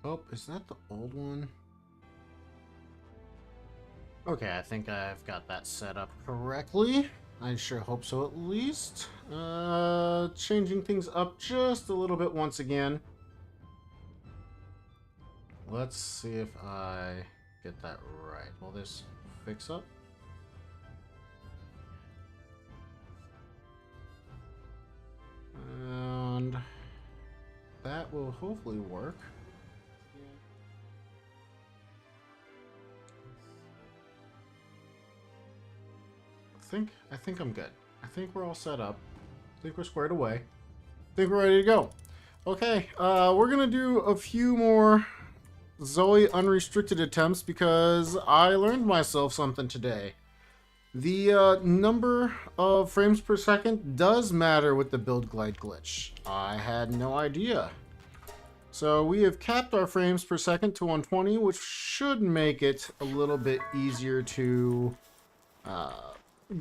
Oh, is that the old one? Okay, I think I've got that set up correctly. I sure hope so, at least. Changing things up just a little bit once again. Let's see if I get that right. Will this fix up? And that will hopefully work. I think I'm good. I think we're all set up. I think we're squared away. I think we're ready to go. Okay, we're gonna do a few more Zoe unrestricted attempts because I learned myself something today. The number of frames per second does matter with the build glide glitch. I had no idea. So we have capped our frames per second to 120, which should make it a little bit easier to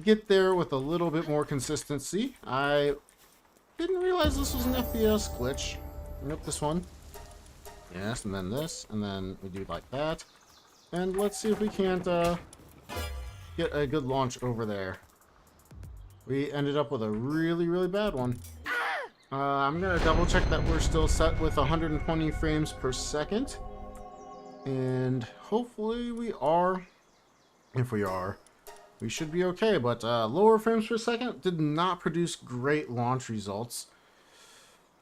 get there with a little bit more consistency. I didn't realize this was an FPS glitch. Nope, this one. Yes, and then this, and then we do it like that. And let's see if we can't get a good launch over there. We ended up with a really, really bad one. I'm gonna double check that we're still set with 120 frames per second. And hopefully we are. If we are, we should be okay, but lower frames per second did not produce great launch results.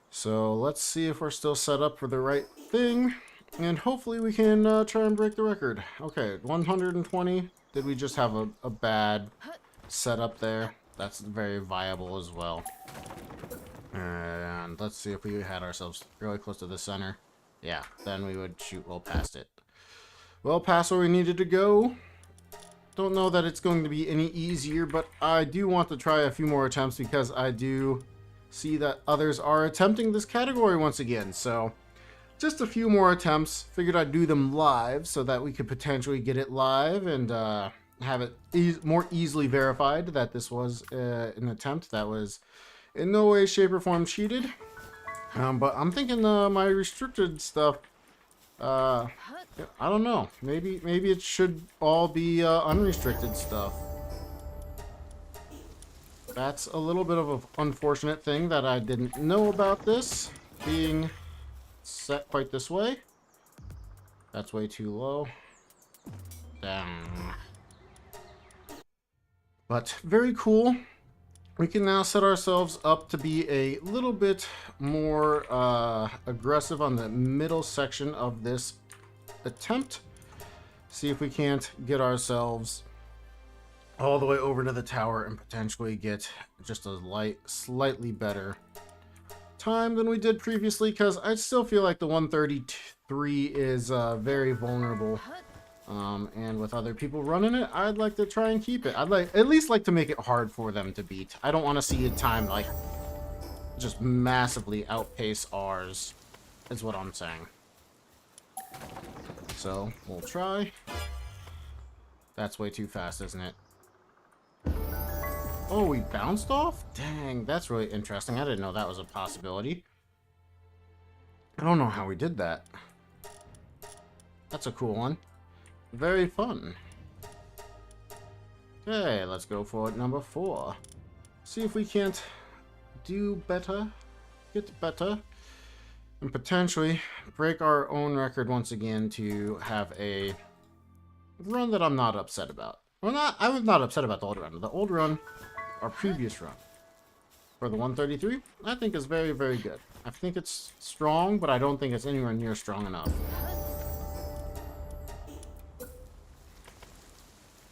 So let's see if we're still set up for the right thing, and hopefully we can try and break the record. Okay, 120. Did we just have a bad setup there? That's very viable as well. And let's see if we had ourselves really close to the center. Yeah, then we would shoot well past it. Well past where we needed to go. Don't know that it's going to be any easier, but I do want to try a few more attempts because I do see that others are attempting this category once again. So just a few more attempts. Figured I'd do them live so that we could potentially get it live and have it more easily verified that this was an attempt that was in no way, shape, or form cheated. But I'm thinking my restricted stuff, I don't know. Maybe it should all be unrestricted stuff. That's a little bit of an unfortunate thing that I didn't know about this being set quite this way. That's way too low. Down. But very cool. We can now set ourselves up to be a little bit more aggressive on the middle section of this attempt. See if we can't get ourselves all the way over to the tower and potentially get just a slightly better time than we did previously, because I still feel like the 133 is very vulnerable. And with other people running it, I'd like to try and keep it. I'd at least like to make it hard for them to beat. I don't want to see a time like just massively outpace ours, is what I'm saying. So we'll try. That's way too fast, isn't it? Oh, we bounced off? Dang, that's really interesting. I didn't know that was a possibility. I don't know how we did that. That's a cool one. Very fun. Okay, let's go for number 4. See if we can't do better, get better, and potentially break our own record once again to have a run that I'm not upset about. Well, I was not upset about the old run. The old run, our previous run, for the 133, I think is very, very good. I think it's strong, but I don't think it's anywhere near strong enough.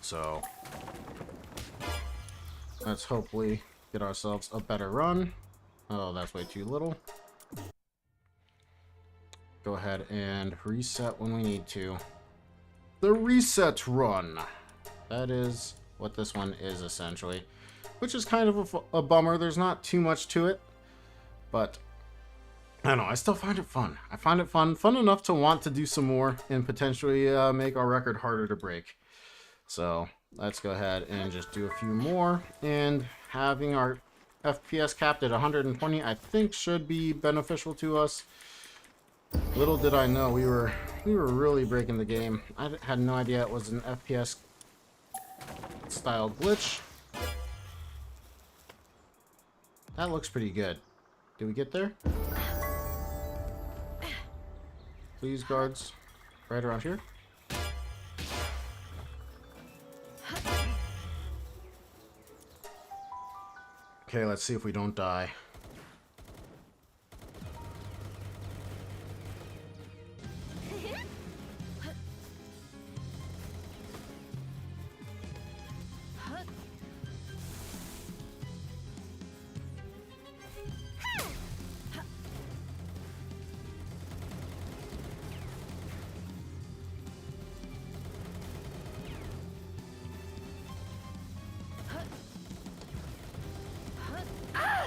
So let's hopefully get ourselves a better run. Oh, that's way too little. Go ahead and reset when we need to. The reset run. That is what this one is essentially, which is kind of a bummer. There's not too much to it, but I don't know. I still find it fun. I find it fun enough to want to do some more and potentially make our record harder to break. So let's go ahead and just do a few more, and having our FPS capped at 120 I think should be beneficial to us. Little did I know we were really breaking the game. I had no idea it was an FPS style glitch. That looks pretty good. Did we get there? Please, guards. Right around here. Okay, let's see if we don't die.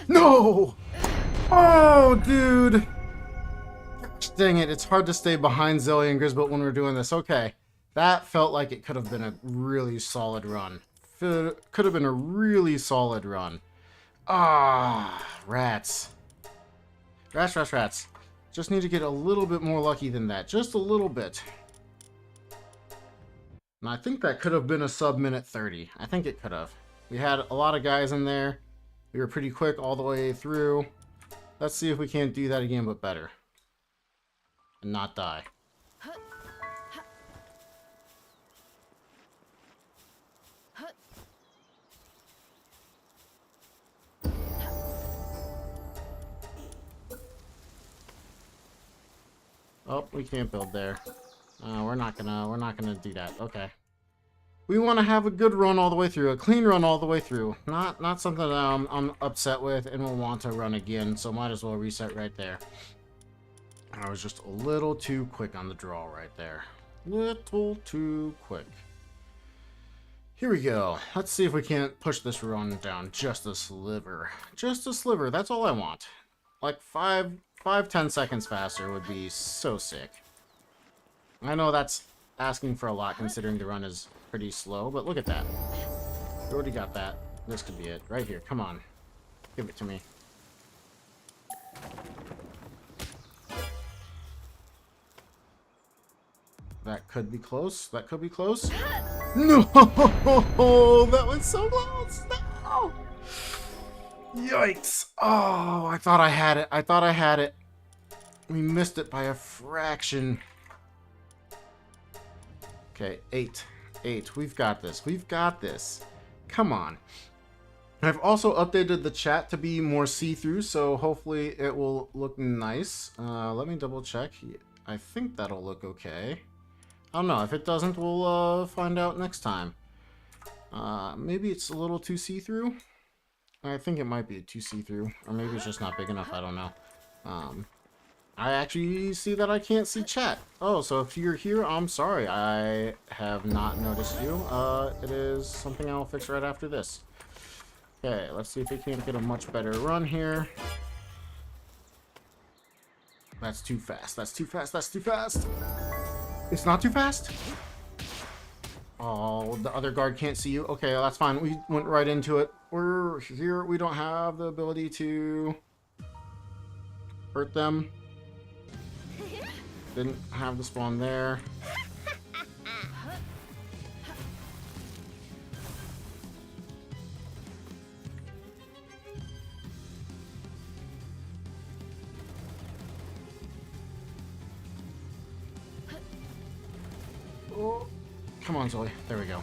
No! Oh, dude! Dang it, it's hard to stay behind Zoe and Grizzbolt when we're doing this. Okay, that felt like it could have been a really solid run. Could have been a really solid run. Ah, rats. Rats. Just need to get a little bit more lucky than that. Just a little bit. And I think that could have been a sub-minute 30. I think it could have. We had a lot of guys in there. We were pretty quick all the way through. Let's see if we can't do that again, but better. And not die. Oh, we can't build there. We're not gonna do that. Okay. We want to have a good run all the way through, a clean run all the way through. Not something that I'm upset with and will want to run again, so might as well reset right there. I was just a little too quick on the draw right there. Little too quick. Here we go. Let's see if we can't push this run down just a sliver. Just a sliver, that's all I want. Like 5-10 seconds faster would be so sick. I know that's asking for a lot considering the run is pretty slow, but look at that. We already got that. This could be it. Right here. Come on. Give it to me. That could be close. That could be close. No! That was so close! No! Yikes! Oh, I thought I had it. I thought I had it. We missed it by a fraction. Okay, 8. We've got this. We've got this. Come on. I've also updated the chat to be more see-through, so hopefully it will look nice. Let me double check. I think that'll look okay. I don't know. If it doesn't, we'll find out next time. Maybe it's a little too see-through. I think it might be too see-through. Or maybe it's just not big enough. I don't know. I actually see that I can't see chat. Oh, so if you're here, I'm sorry. I have not noticed you. It is something I'll fix right after this. Okay, let's see if we can't get a much better run here. That's too fast. That's too fast. That's too fast. It's not too fast? Oh, the other guard can't see you. Okay, that's fine. We went right into it. We're here. We don't have the ability to hurt them. Didn't have the spawn there. Oh, come on, Zoe. There we go.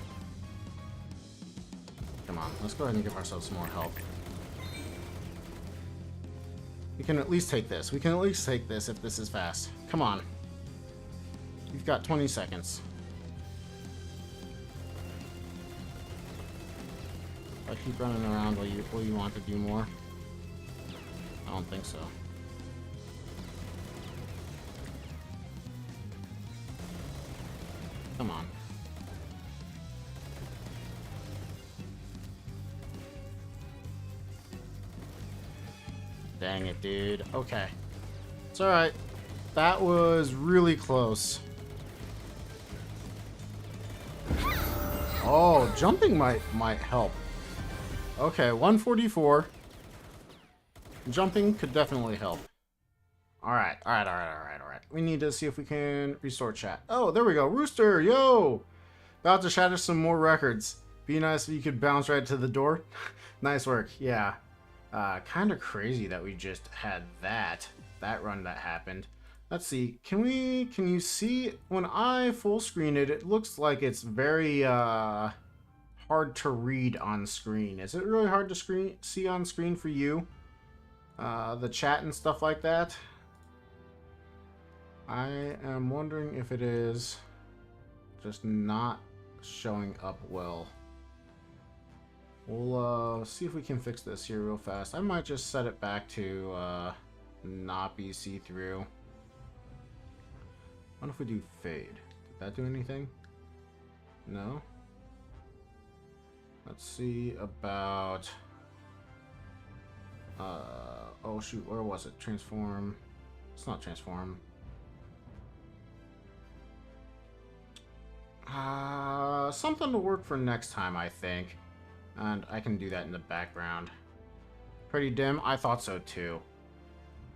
Come on. Let's go ahead and give ourselves some more help. We can at least take this. We can at least take this if this is fast. Come on. You've got 20 seconds. If I keep running around, will you want to do more? I don't think so. Come on. Dang it, dude. Okay. It's alright. That was really close. Oh, jumping might help. Okay, 144. Jumping could definitely help. Alright, alright, alright, alright, alright. We need to see if we can restore chat. Oh, there we go. Rooster, yo! About to shatter some more records. Be nice if you could bounce right to the door. Nice work, yeah. Kind of crazy that we just had that run that happened. Let's see, can you see, when I full screen it, it looks like it's very, hard to read on screen. Is it really hard to see on screen for you? The chat and stuff like that? I am wondering if it is just not showing up well. We'll see if we can fix this here real fast. I might just set it back to not be see-through. What if we do fade? Did that do anything? No? Let's see about... oh shoot, where was it? Transform. It's not transform. Something to work for next time, I think. And I can do that in the background. Pretty dim? I thought so too.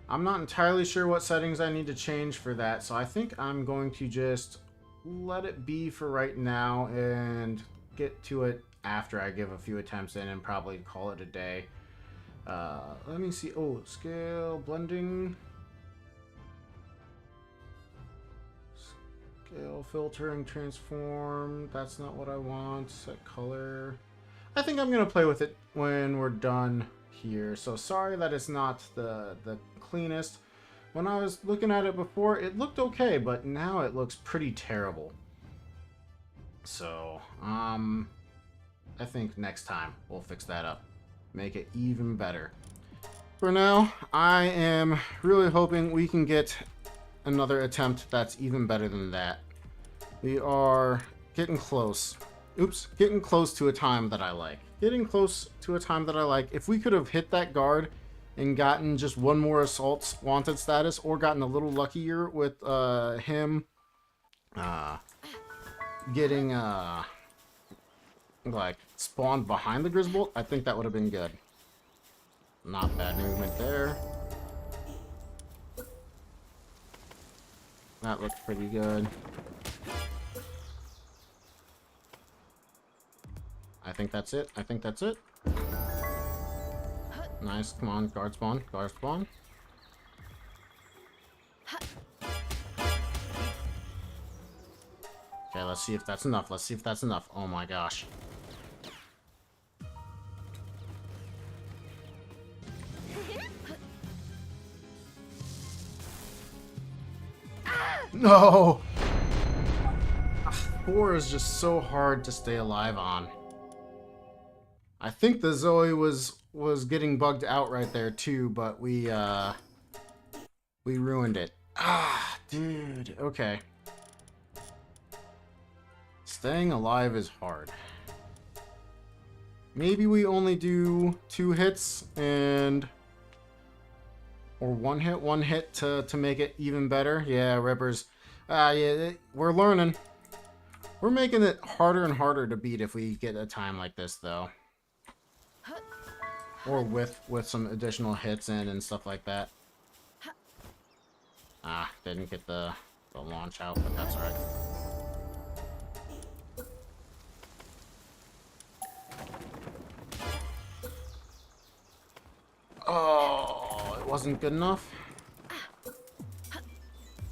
I'm not entirely sure what settings I need to change for that, so I think I'm going to just let it be for right now and get to it after I give a few attempts in and probably call it a day. Let me see. Oh, scale, blending. Scale, filtering, transform. That's not what I want. Set color. I think I'm going to play with it when we're done here. So sorry that it's not the cleanest. When I was looking at it before, it looked okay, but now it looks pretty terrible. So, I think next time we'll fix that up. Make it even better. For now, I am really hoping we can get another attempt that's even better than that. We are getting close. Oops, getting close to a time that I like. Getting close to a time that I like. If we could have hit that guard and gotten just one more assault wanted status, or gotten a little luckier with him getting like spawned behind the Grizzbolt, I think that would have been good. Not bad movement there. That looks pretty good. I think that's it. I think that's it. Nice. Come on. Guard spawn. Guard spawn. Okay, let's see if that's enough. Let's see if that's enough. Oh my gosh. No! 4 is just so hard to stay alive on. I think the Zoe was getting bugged out right there too, but we ruined it. Ah, dude. Okay. Staying alive is hard. Maybe we only do 2 hits and... or one hit to make it even better. Yeah, Rippers. Yeah, we're learning. We're making it harder and harder to beat if we get a time like this, though. Or with some additional hits in and stuff like that. Ah, didn't get the launch out, but that's alright. Oh, it wasn't good enough?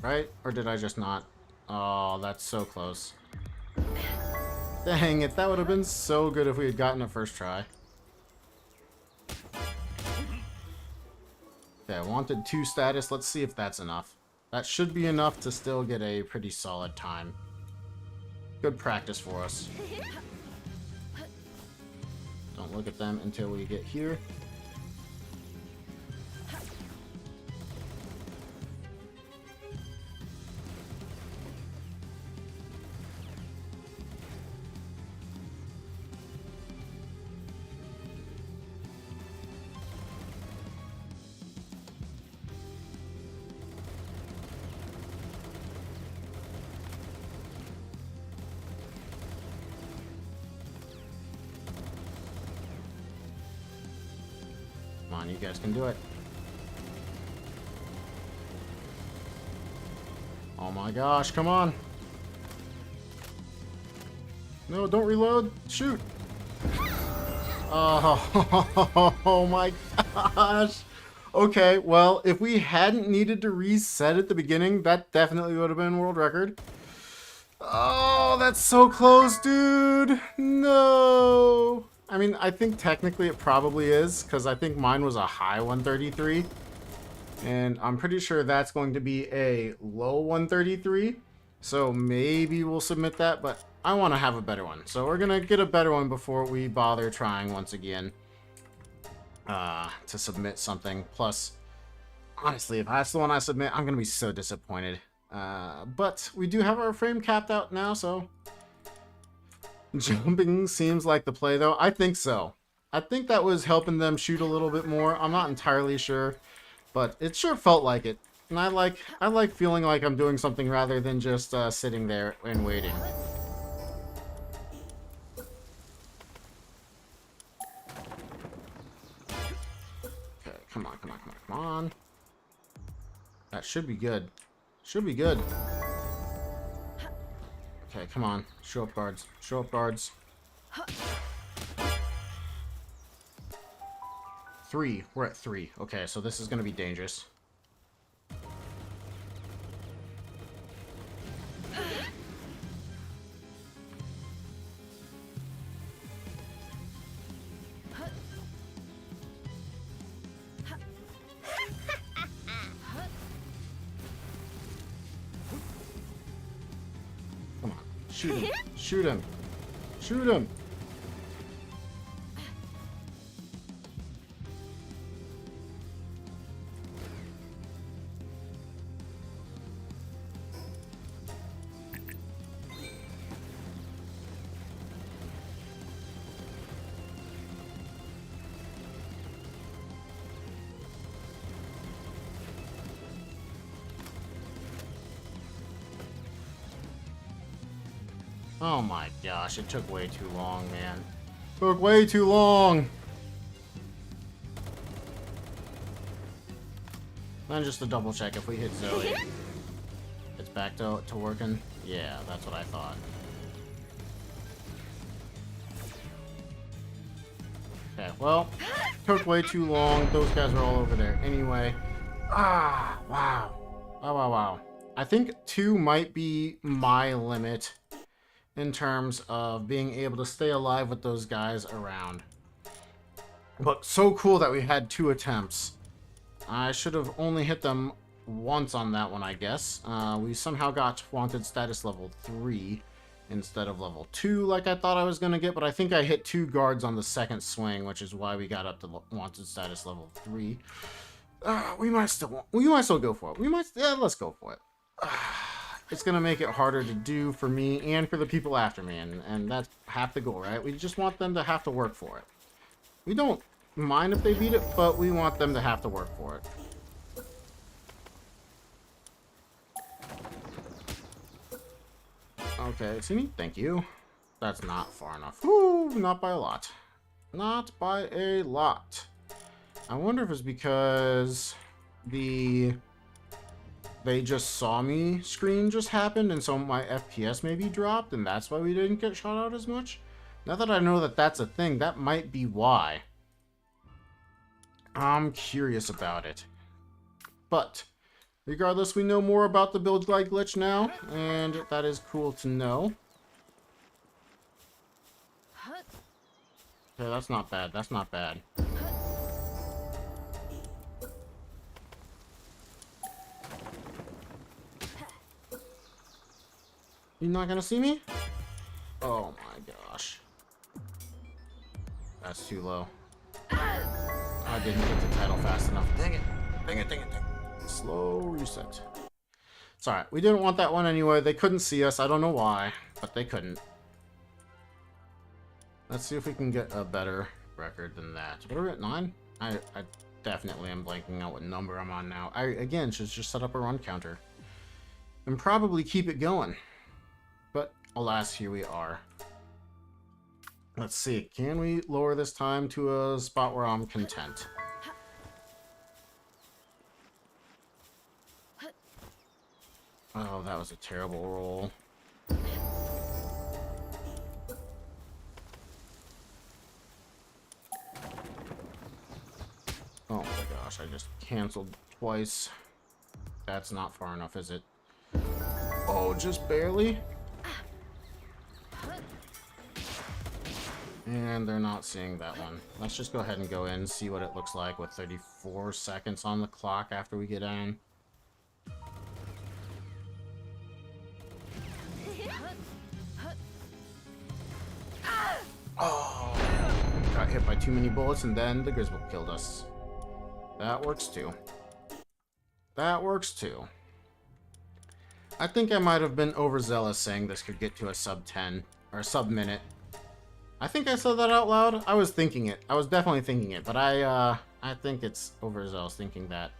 Right? Or did I just not? Oh, that's so close. Dang it, that would have been so good if we had gotten it first try. Okay, I wanted 2 status. Let's see if that's enough. That should be enough to still get a pretty solid time. Good practice for us. Don't look at them until we get here. Come on, you guys can do it. Oh my gosh, come on. No, don't reload. Shoot. Oh, oh my gosh. Okay, well, if we hadn't needed to reset at the beginning, that definitely would have been world record. Oh, that's so close, dude. No. I mean, I think technically it probably is, because I think mine was a high 133. And I'm pretty sure that's going to be a low 133. So maybe we'll submit that, but I want to have a better one. So we're going to get a better one before we bother trying once again to submit something. Plus, honestly, if that's the one I submit, I'm going to be so disappointed. But we do have our frame capped out now, so... Jumping seems like the play, though. I think so. I think that was helping them shoot a little bit more. I'm not entirely sure, but it sure felt like it. And I like feeling like I'm doing something rather than just sitting there and waiting. Okay, come on, come on, come on, come on. That should be good. Should be good. Okay, come on. Show up guards. Show up guards. 3. We're at 3. Okay, so this is going to be dangerous. Come on. Shoot him. Shoot him. Shoot him. Oh my gosh, it took way too long, man. Took way too long. Then just to double check if we hit Zoe. It's back to working? Yeah, that's what I thought. Okay, well, took way too long. Those guys are all over there. Anyway. Ah, wow. Wow, wow, wow. I think 2 might be my limit in terms of being able to stay alive with those guys around. But so cool that we had 2 attempts. I should have only hit them once on that one, I guess. We somehow got wanted status level 3 instead of level 2 like I thought I was going to get, but I think I hit 2 guards on the second swing, which is why we got up to wanted status level 3. We might still go for it. Yeah, let's go for it. It's going to make it harder to do for me and for the people after me, and that's half the goal, right? We just want them to have to work for it. We don't mind if they beat it, but we want them to have to work for it. Okay, see me? Thank you. That's not far enough. Woo, not by a lot. Not by a lot. I wonder if it's because they just saw me screen just happened, and so my FPS maybe dropped, and that's why we didn't get shot out as much. Now that I know that that's a thing, that might be why. I'm curious about it. But regardless, we know more about the build like glitch now, and that is cool to know. Okay, that's not bad. That's not bad. You not gonna see me? Oh my gosh. That's too low. I didn't get the title fast enough. Dang it. Dang it, dang it, dang it. Slow reset. It's alright. We didn't want that one anyway. They couldn't see us. I don't know why, but they couldn't. Let's see if we can get a better record than that. What are we at, 9? I definitely am blanking out what number I'm on now. I, again, should just set up a run counter. And probably keep it going. But, alas, here we are. Let's see. Can we lower this time to a spot where I'm content? Oh, that was a terrible roll. Oh my gosh, I just canceled twice. That's not far enough, is it? Oh, just barely? And they're not seeing that one. Let's just go ahead and go in, see what it looks like with 34 seconds on the clock after we get in. Oh, got hit by too many bullets and then the Grizzbolt killed us. That works too. That works too. I think I might have been overzealous saying this could get to a sub 10 or a sub minute. I think I said that out loud. I was thinking it. I was definitely thinking it, but I think it's overzealous thinking that.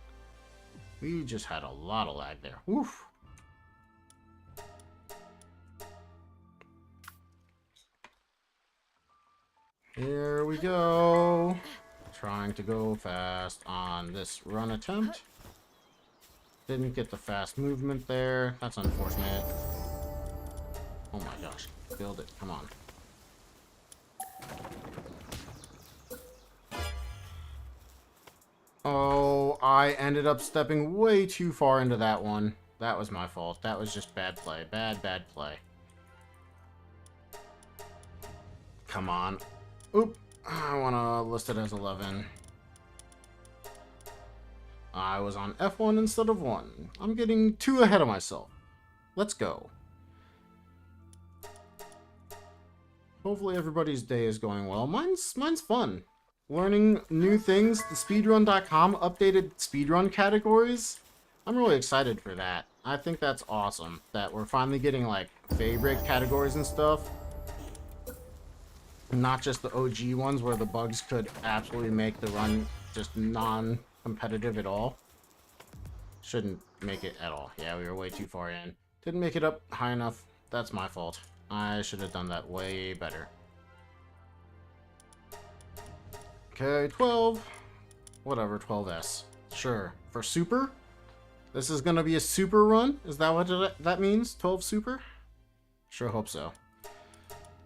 We just had a lot of lag there. Oof. Here we go. Trying to go fast on this run attempt. Didn't get the fast movement there. That's unfortunate. Oh my gosh. Build it. Come on. Oh, I ended up stepping way too far into that one. That was my fault. That was just bad play. Bad play. Come on. Oop. I want to list it as 11. I was on F1 instead of 1. I'm getting 2 ahead of myself. Let's go. Hopefully everybody's day is going well. Mine's fun. Learning new things. The speedrun.com updated speedrun categories. I'm really excited for that. I think that's awesome that we're finally getting like favorite categories and stuff. Not just the OG ones where the bugs could absolutely make the run just non-competitive at all. Shouldn't make it at all. Yeah, we were way too far in. Didn't make it up high enough. That's my fault. I should have done that way better. Okay, 12. Whatever, 12S. Sure. For super? This is gonna be a super run? Is that what that means? 12 super? Sure hope so.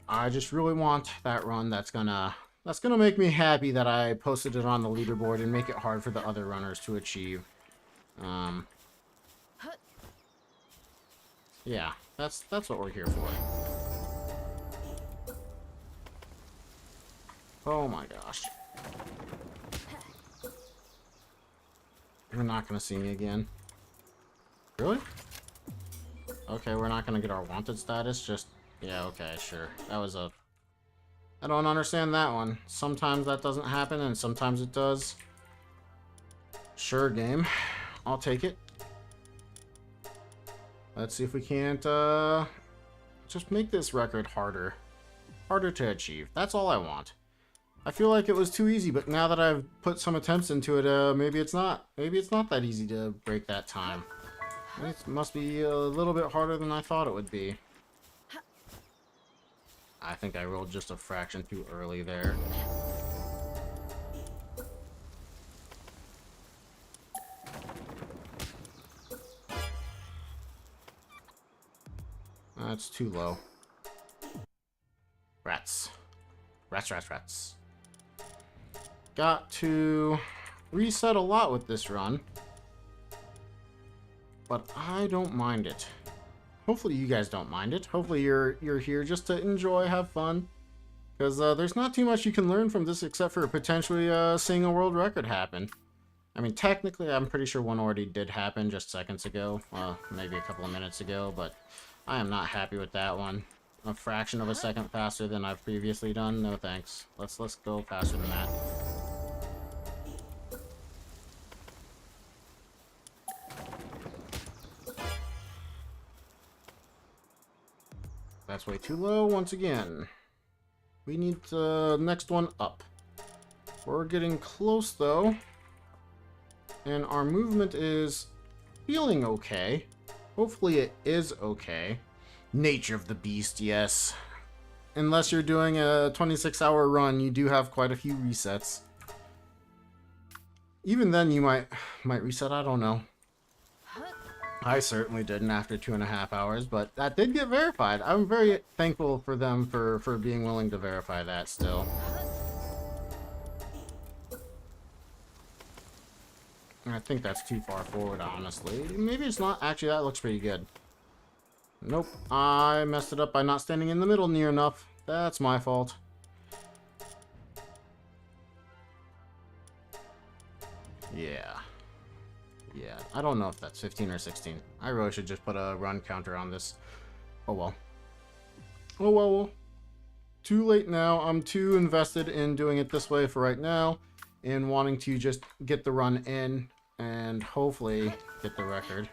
I just really want that run that's gonna make me happy that I posted it on the leaderboard and make it hard for the other runners to achieve. Yeah, that's what we're here for. Oh my gosh. You're not gonna see me again. Really? Okay, we're not gonna get our wanted status, just... Yeah, okay, sure. That was a... I don't understand that one. Sometimes that doesn't happen, and sometimes it does. Sure, game. I'll take it. Let's see if we can't, just make this record harder. Harder to achieve. That's all I want. I feel like it was too easy, but now that I've put some attempts into it, maybe it's not. Maybe it's not that easy to break that time. It must be a little bit harder than I thought it would be. I think I rolled just a fraction too early there. That's too low. Rats. Rats. Got to reset a lot with this run. But I don't mind it. Hopefully you guys don't mind it. Hopefully you're here just to enjoy, have fun. Because there's not too much you can learn from this except for potentially seeing a world record happen. I mean, technically, I'm pretty sure one already did happen just seconds ago. Maybe a couple of minutes ago, but I am not happy with that one. A fraction of a second faster than I've previously done. No thanks. Let's go faster than that. That's way too low once again. We need the next one up. We're getting close though. And our movement is feeling okay. Hopefully it is okay. Nature of the beast, yes. Unless you're doing a 26-hour run, you do have quite a few resets. Even then you might reset, I don't know. I certainly didn't after 2.5 hours, but that did get verified. I'm very thankful for them for being willing to verify that still. I think that's too far forward, honestly. Maybe it's not. Actually, that looks pretty good. Nope. I messed it up by not standing in the middle near enough. That's my fault. Yeah. Yeah. I don't know if that's 15 or 16. I really should just put a run counter on this. Oh well. Oh well. Too late now. I'm too invested in doing it this way for right now and wanting to just get the run in and hopefully get the record.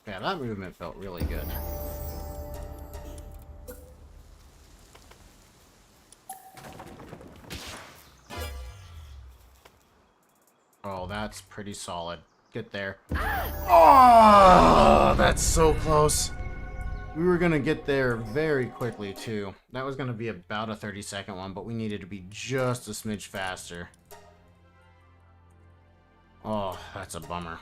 Yeah, that movement felt really good. Oh, that's pretty solid. Get there. Oh, that's so close. We were going to get there very quickly, too. That was going to be about a 30-second one, but we needed to be just a smidge faster. Oh, that's a bummer.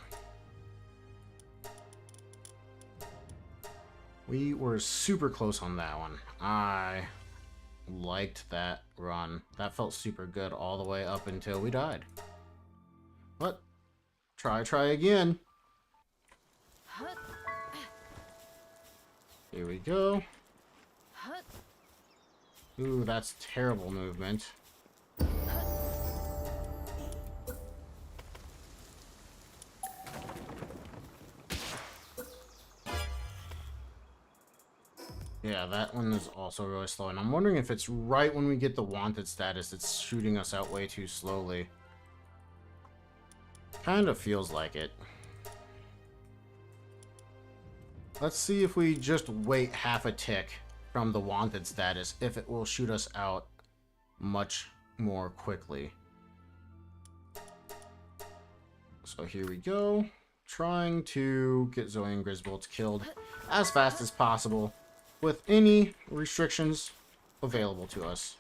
We were super close on that one. I liked that run. That felt super good all the way up until we died. But, try again. Here we go. Ooh, that's terrible movement. Yeah, that one is also really slow, and I'm wondering if it's right when we get the wanted status, it's shooting us out way too slowly. Kind of feels like it. Let's see if we just wait half a tick from the wanted status, if it will shoot us out much more quickly. So here we go. Trying to get Zoe and Grizzbolt killed as fast as possible with any restrictions available to us.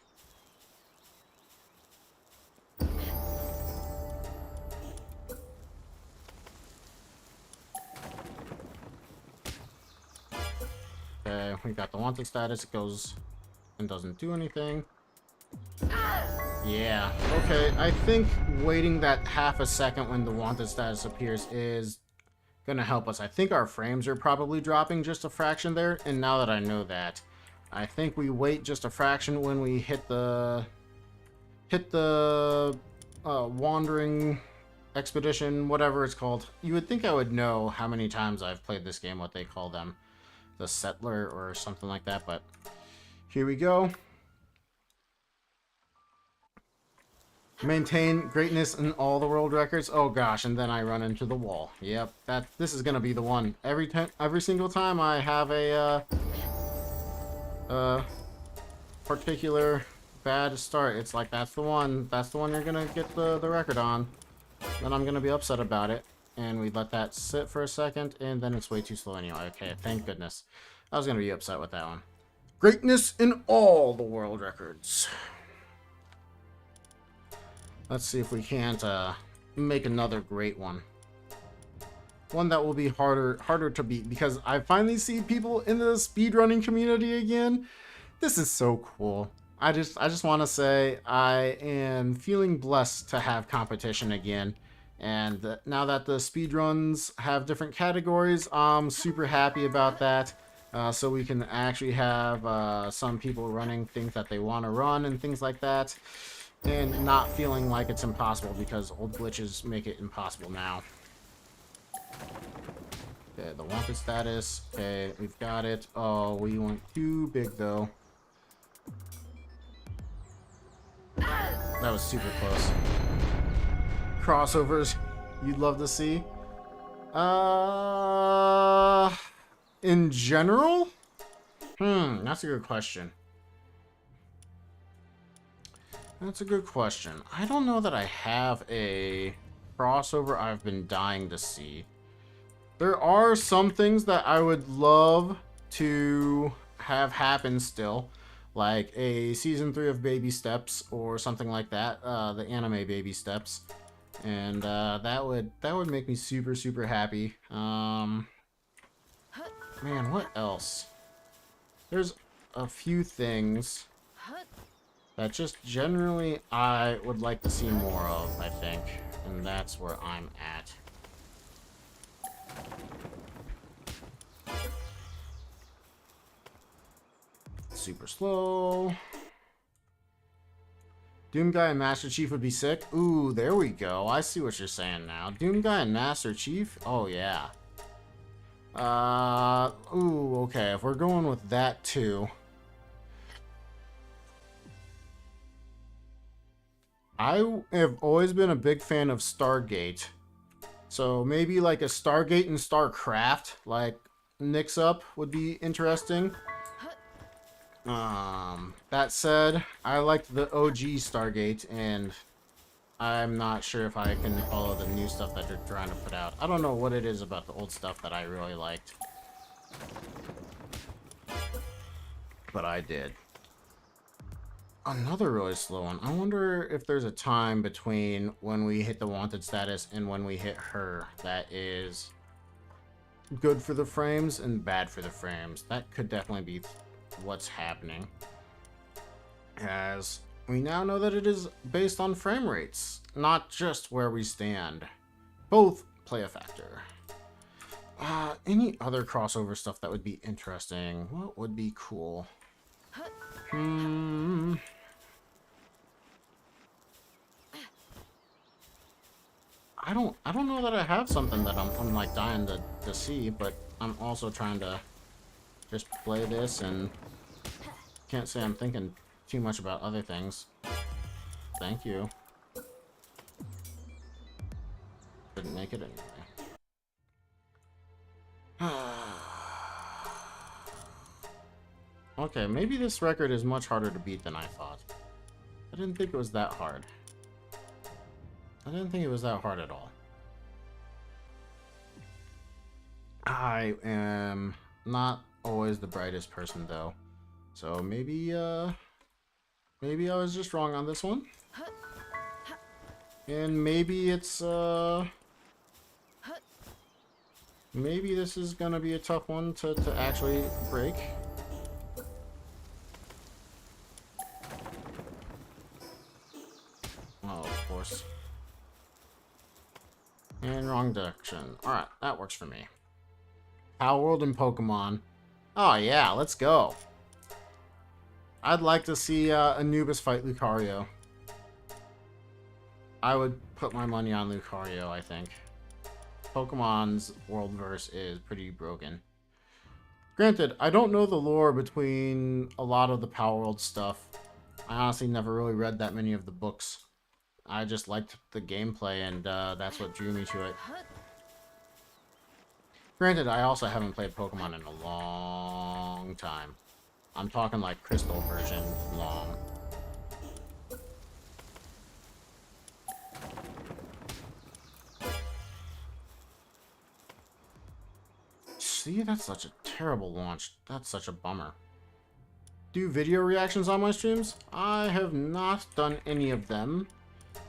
Okay, we got the wanted status. It goes and doesn't do anything. Yeah, okay, I think waiting that half a second when the wanted status appears is gonna help us. I think our frames are probably dropping just a fraction there, and now that I know that, I think we wait just a fraction when we hit the wandering expedition, whatever it's called. You would think I would know how many times I've played this game, what they call them, the settler or something like that, but here we go. Maintain greatness in all the world records. Oh gosh, and then I run into the wall. Yep, this is gonna be the one. Every single time I have a particular bad start, it's like that's the one you're gonna get the record on. Then I'm gonna be upset about it, and we let that sit for a second, and then it's way too slow anyway. Okay, thank goodness. I was gonna be upset with that one. Greatness in all the world records. Let's see if we can't make another great one. One that will be harder to beat, because I finally see people in the speedrunning community again. This is so cool. I just want to say I am feeling blessed to have competition again. And now that the speedruns have different categories, I'm super happy about that. So we can actually have some people running things that they want to run and things like that. And not feeling like it's impossible, because old glitches make it impossible now. Okay, the wanted status. Okay, we've got it. Oh, we went too big though. That was super close. Crossovers you'd love to see. In general? That's a good question. That's a good question. I don't know that I have a crossover I've been dying to see. There are some things that I would love to have happen still, like a season 3 of Baby Steps or something like that, the anime Baby Steps. and that would make me super happy. Man, what else? There's a few things that just generally I would like to see more of, I think, and that's where I'm at. Super slow. Doom Guy and Master Chief would be sick. Ooh, there we go. I see what you're saying now. Doom Guy and Master Chief? Oh, yeah. Ooh, okay. If we're going with that, too. I have always been a big fan of Stargate. So maybe like a Stargate and StarCraft, like Nix Up would be interesting. That said, I liked the OG Stargate, and I'm not sure if I can follow the new stuff that they're trying to put out. I don't know what it is about the old stuff that I really liked. But I did. Another really slow one. I wonder if there's a time between when we hit the wanted status and when we hit her that is good for the frames and bad for the frames. That could definitely be what's happening, as we now know that it is based on frame rates, not just where we stand. Both play a factor. Any other crossover stuff that would be interesting? What would be cool? I don't know that I have something that I'm like dying to see, but I'm also trying to just play this and can't say I'm thinking too much about other things. Thank you. Didn't make it anyway. Okay, maybe this record is much harder to beat than I thought. I didn't think it was that hard. I didn't think it was that hard at all. I am not always the brightest person, though. So maybe I was just wrong on this one. And maybe it's, maybe this is gonna be a tough one to actually break. Oh, of course. And wrong direction. Alright, that works for me. Palworld and Pokemon. Oh yeah, let's go. I'd like to see Anubis fight Lucario. I would put my money on Lucario, I think. Pokemon's Worldverse is pretty broken. Granted, I don't know the lore between a lot of the Palworld stuff. I honestly never really read that many of the books. I just liked the gameplay, and that's what drew me to it. Granted, I also haven't played Pokemon in a long time. I'm talking like Crystal version long. See, that's such a terrible launch. That's such a bummer. Do video reactions on my streams? I have not done any of them.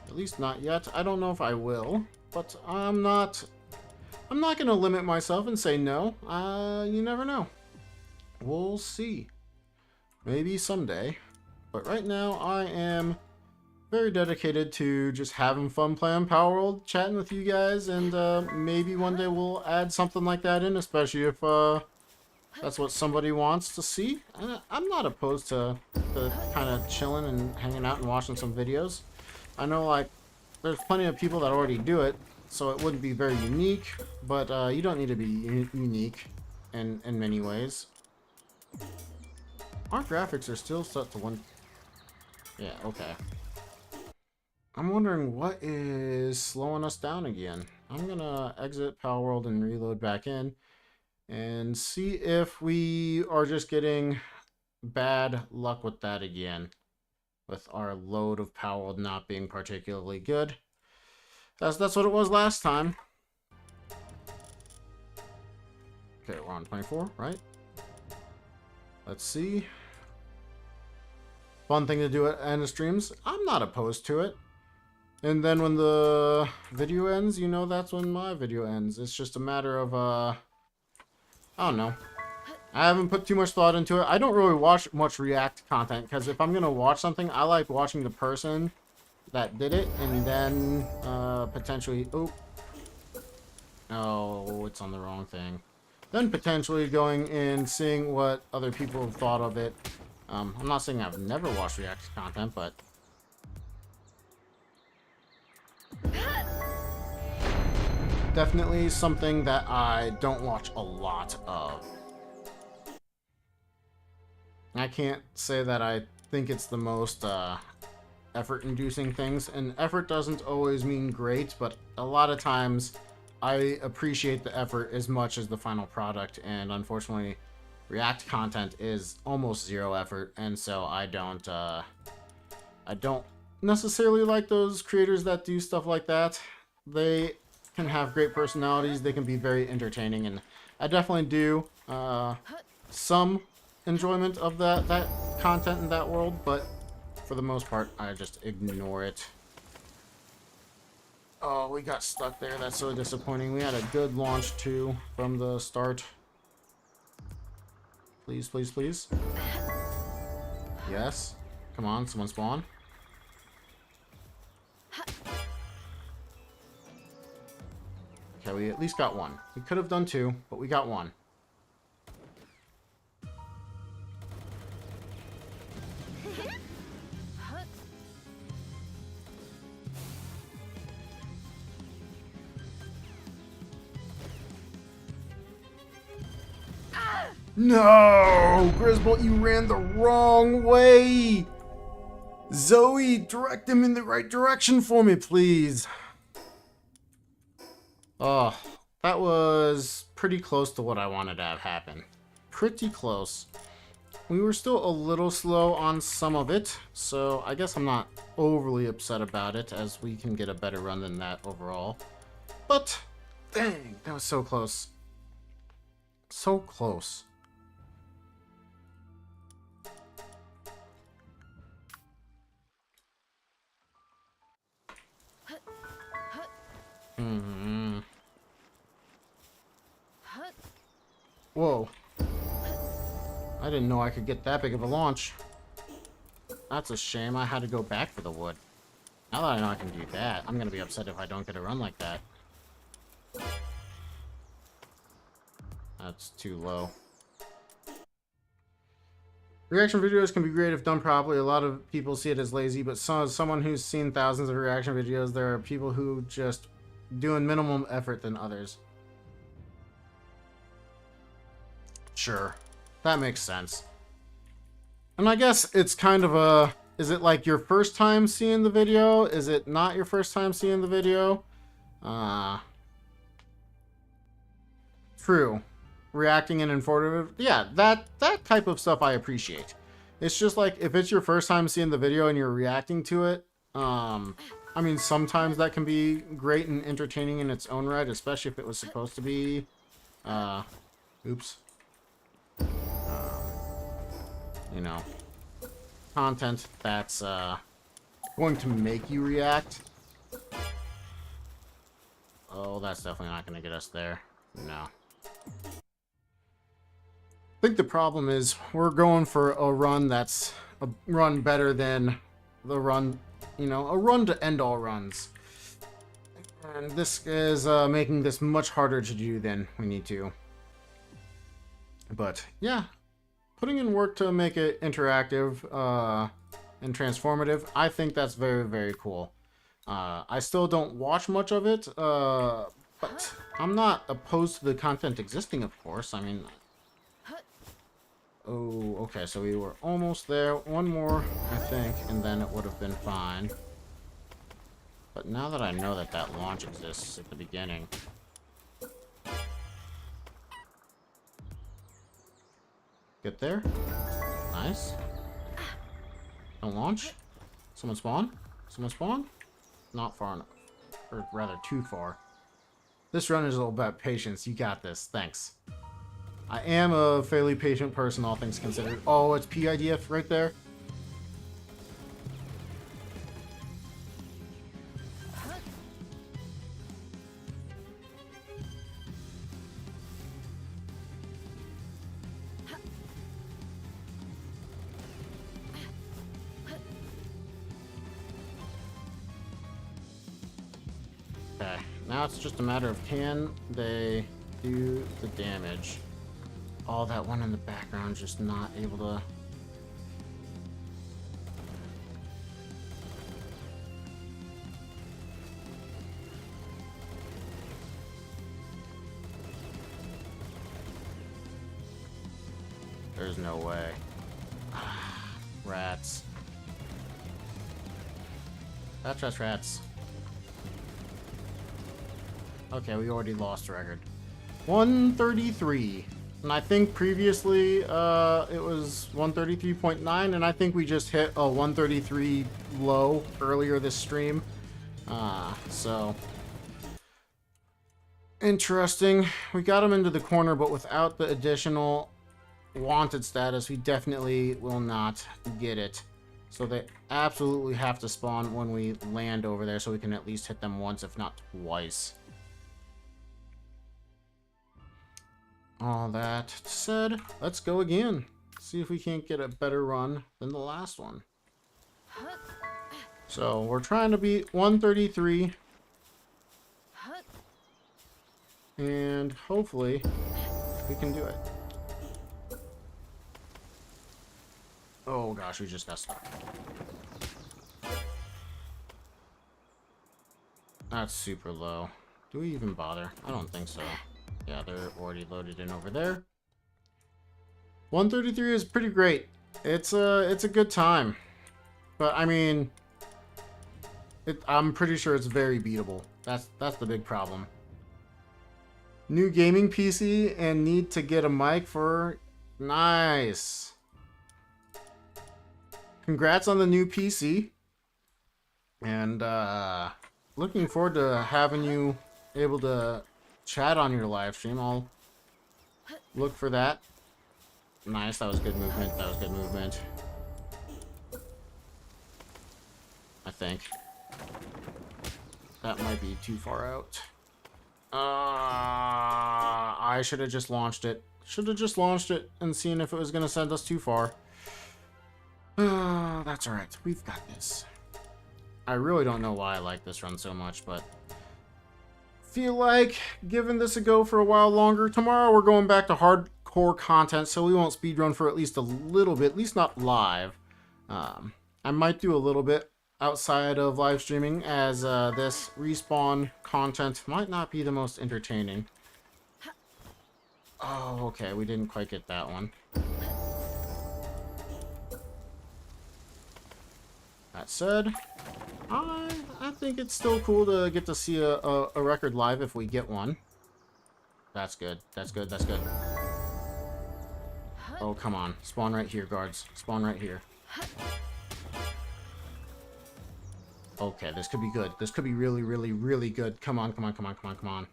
At least not yet. I don't know if I will, but I'm not gonna limit myself and say no. You never know. We'll see. Maybe someday. But right now, I am very dedicated to just having fun playing Palworld, chatting with you guys, and maybe one day we'll add something like that in, especially if that's what somebody wants to see. I'm not opposed to kind of chilling and hanging out and watching some videos. I know, like, there's plenty of people that already do it, so it wouldn't be very unique, but you don't need to be unique in many ways. Our graphics are still set to one... Yeah, okay. I'm wondering what is slowing us down again. I'm gonna exit Palworld and reload back in and see if we are just getting bad luck with that again, with our load of Palworld not being particularly good. That's what it was last time. Okay, we're on 24, right? Let's see. Fun thing to do at end of streams. I'm not opposed to it. And then when the video ends, you know that's when my video ends. It's just a matter of, I don't know. I haven't put too much thought into it. I don't really watch much React content, because if I'm going to watch something, I like watching the person that did it, and then, potentially, oh, it's on the wrong thing. Then potentially going and seeing what other people have thought of it. I'm not saying I've never watched React content, but definitely something that I don't watch a lot of. I can't say that I think it's the most effort-inducing things, and effort doesn't always mean great, but a lot of times I appreciate the effort as much as the final product, and unfortunately React content is almost zero effort, and so I don't necessarily like those creators that do stuff like that. They can have great personalities, they can be very entertaining, and I definitely do some enjoyment of that content in that world, but for the most part I just ignore it. Oh, we got stuck there. That's so disappointing. We had a good launch too from the start. Please, please, please. Yes. Come on, someone spawn. Okay, we at least got one. We could have done two, but we got one. No! Grizzbolt, you ran the wrong way! Zoe, direct him in the right direction for me, please. Oh, that was pretty close to what I wanted to have happen. Pretty close. We were still a little slow on some of it, so I guess I'm not overly upset about it, as we can get a better run than that overall. But, dang, that was so close. So close. Whoa. I didn't know I could get that big of a launch. That's a shame. I had to go back for the wood. Now that I know I can do that, I'm gonna be upset if I don't get a run like that. That's too low. Reaction videos can be great if done properly. A lot of people see it as lazy, but as someone who's seen thousands of reaction videos, there are people who just doing minimum effort than others. Sure, that makes sense. And I guess it's kind of a... Is it like your first time seeing the video? Is it not your first time seeing the video? True. Reacting and informative. Yeah, that type of stuff I appreciate. It's just like, if it's your first time seeing the video and you're reacting to it, I mean, sometimes that can be great and entertaining in its own right, especially if it was supposed to be, oops. You know, content that's going to make you react. Oh, that's definitely not going to get us there. No. I think the problem is we're going for a run that's a run better than the run, you know, a run to end all runs. And this is making this much harder to do than we need to. But yeah, putting in work to make it interactive and transformative, I think that's very, very cool. I still don't watch much of it, but I'm not opposed to the content existing, of course. I mean... Oh, okay, so we were almost there. One more, I think, and then it would have been fine. But now that I know that that launch exists at the beginning... Get there. Nice. Don't launch. Someone spawn? Someone spawn? Not far enough. Or rather, too far. This run is all about patience. You got this. Thanks. I am a fairly patient person, all things considered. Oh, it's PIDF right there. Okay, now it's just a matter of can they do the damage. Oh, that one in the background just not able to... There's no way. Rats. Rats. Okay, we already lost the record. 133. And I think previously it was 133.9, and I think we just hit a 133 low earlier this stream. So interesting. We got him into the corner, but without the additional wanted status, we definitely will not get it. So they absolutely have to spawn when we land over there so we can at least hit them once, if not twice. All that said, let's go again. See if we can't get a better run than the last one. So we're trying to beat 133. And hopefully we can do it. Oh gosh, we just got stuck. That's super low. Do we even bother? I don't think so. Yeah, they're already loaded in over there. 133 is pretty great. It's a good time. But I mean, I'm pretty sure it's very beatable. That's the big problem. New gaming PC and need to get a mic for... Nice. Congrats on the new PC. And looking forward to having you able to chat on your live stream. I'll look for that. Nice, that was good movement. That was good movement. I think. That might be too far out. I should have just launched it. Should have just launched it and seen if it was going to send us too far. That's alright. We've got this. I really don't know why I like this run so much, but feel like giving this a go for a while longer. Tomorrow we're going back to hardcore content, so we won't speedrun for at least a little bit, at least not live. I might do a little bit outside of live streaming, as this respawn content might not be the most entertaining. Oh, okay, we didn't quite get that one. That said, I think it's still cool to get to see a record live if we get one. That's good. That's good. That's good. Oh, come on. Spawn right here, guards. Spawn right here. Okay, this could be good. This could be really, really, really good. Come on, come on, come on, come on, come on.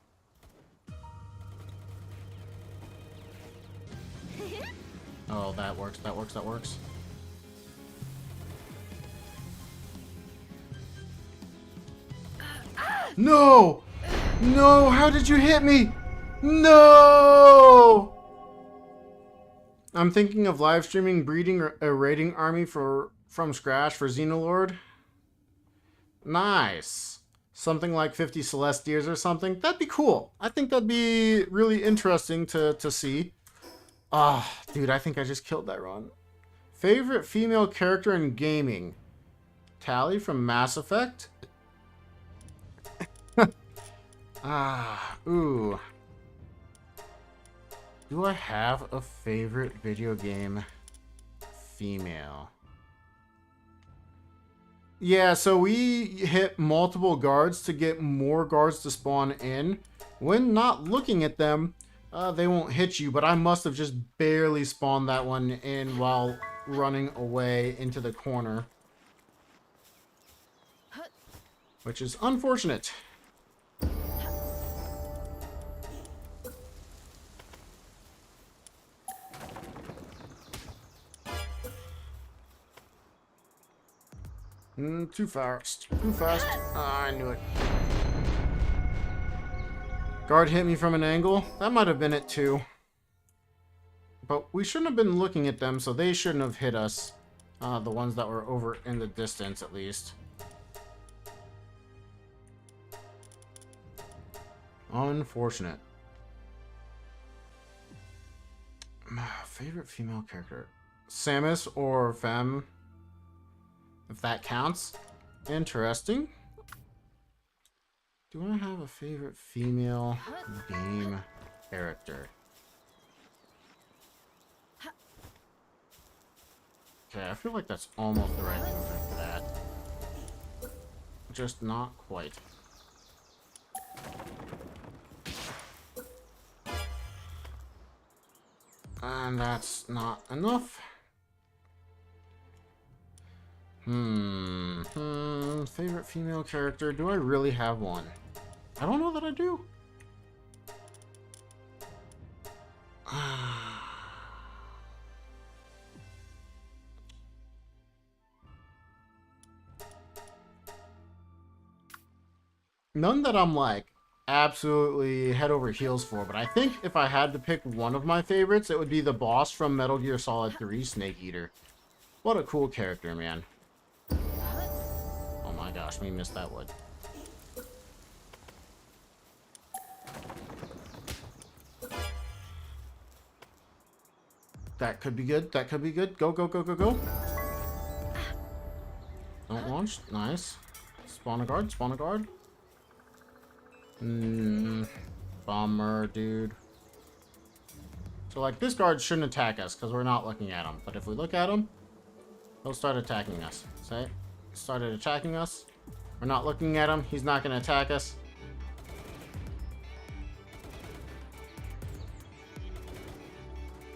Oh, that works, that works, that works. No! No! How did you hit me? No! I'm thinking of live streaming breeding a raiding army from scratch for Xenolord. Nice. Something like 50 Celestiers or something. That'd be cool. I think that'd be really interesting to see. Ah, dude, I think I just killed that run. Favorite female character in gaming? Tally from Mass Effect? Ooh. Do I have a favorite video game female? Yeah, so we hit multiple guards to get more guards to spawn in. When not looking at them, they won't hit you, but I must have just barely spawned that one in while running away into the corner. Which is unfortunate. Too fast. Too fast. I knew it. Guard hit me from an angle. That might have been it too. But we shouldn't have been looking at them, so they shouldn't have hit us. The ones that were over in the distance, at least. Unfortunate. Favorite female character? Samus or Femme? If that counts. Interesting. Do I have a favorite female game character? Okay, I feel like that's almost the right movement for that. Just not quite. And that's not enough. Favorite female character? Do I really have one? I don't know that I do. None that I'm like absolutely head over heels for, but I think if I had to pick one of my favorites, it would be the boss from Metal Gear Solid 3, Snake Eater. What a cool character, man. Oh my gosh, we missed that wood. That could be good. That could be good. Go, go, go, go, go. Don't launch. Nice. Spawn a guard. Spawn a guard. Bummer, dude. So, like, this guard shouldn't attack us because we're not looking at him. But if we look at him, he'll start attacking us. Say, he started attacking us. We're not looking at him. He's not going to attack us.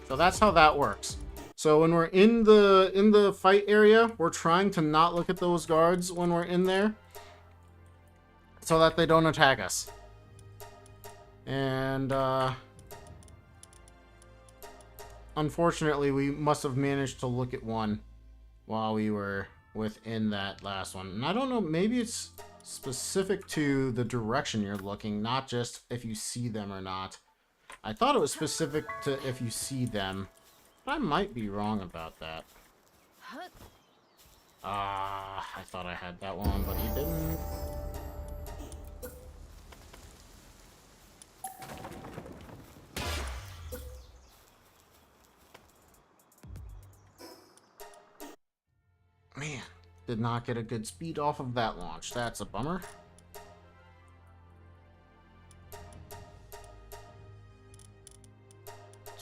So that's how that works. So when we're in the fight area, we're trying to not look at those guards when we're in there, so that they don't attack us. And unfortunately, we must have managed to look at one while we were within that last one. And I don't know, maybe it's specific to the direction you're looking, not just if you see them or not. I thought it was specific to if you see them. I might be wrong about that. I thought I had that one, but he didn't. Man, did not get a good speed off of that launch. That's a bummer.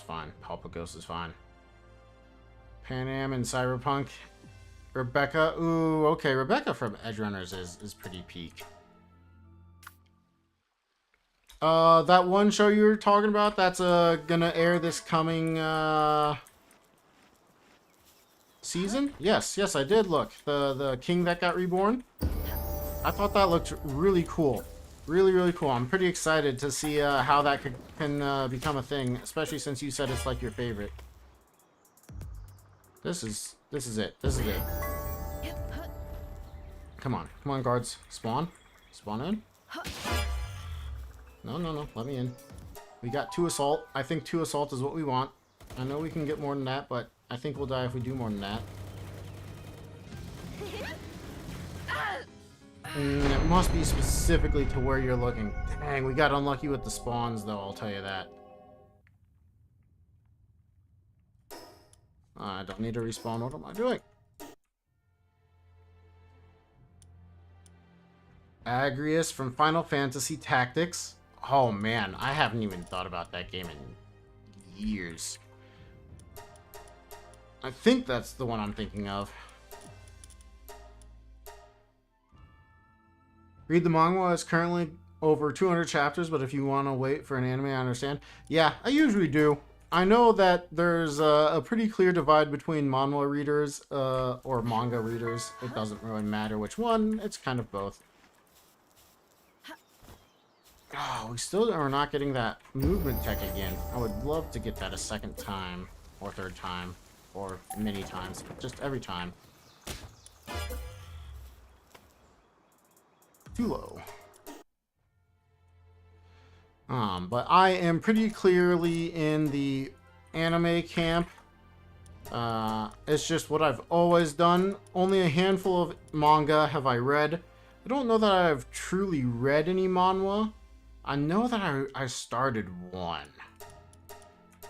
Fine. Palpagos is fine. Pan Am and Cyberpunk. Rebecca. Ooh, okay. Rebecca from Edgerunners is pretty peak. That one show you were talking about, that's gonna air this coming season? Yes, I did look. The King That Got Reborn. I thought that looked really cool. Really cool. I'm pretty excited to see how that can become a thing, especially since you said it's like your favorite. This is it. This is it. Come on, guards. Spawn in. No. Let me in. We got 2 assault. I think 2 assault is what we want. I know we can get more than that, but I think we'll die if we do more than that. It must be specifically to where you're looking. Dang, we got unlucky with the spawns, though, I'll tell you that. I don't need to respawn. What am I doing? Agrius from Final Fantasy Tactics. Oh, man. I haven't even thought about that game in years. I think that's the one I'm thinking of. Read the manga. It's currently over 200 chapters, but if you want to wait for an anime, I understand. Yeah, I usually do. I know that there's a pretty clear divide between manhwa readers or manga readers. It doesn't really matter which one. It's kind of both. Oh, we still are not getting that movement tech again. I would love to get that a second time, or third time, or many times. Just every time. Too low. But I am pretty clearly in the anime camp. It's just what I've always done. Only a handful of manga have I read. I don't know that I've truly read any manhwa. I know that I started one.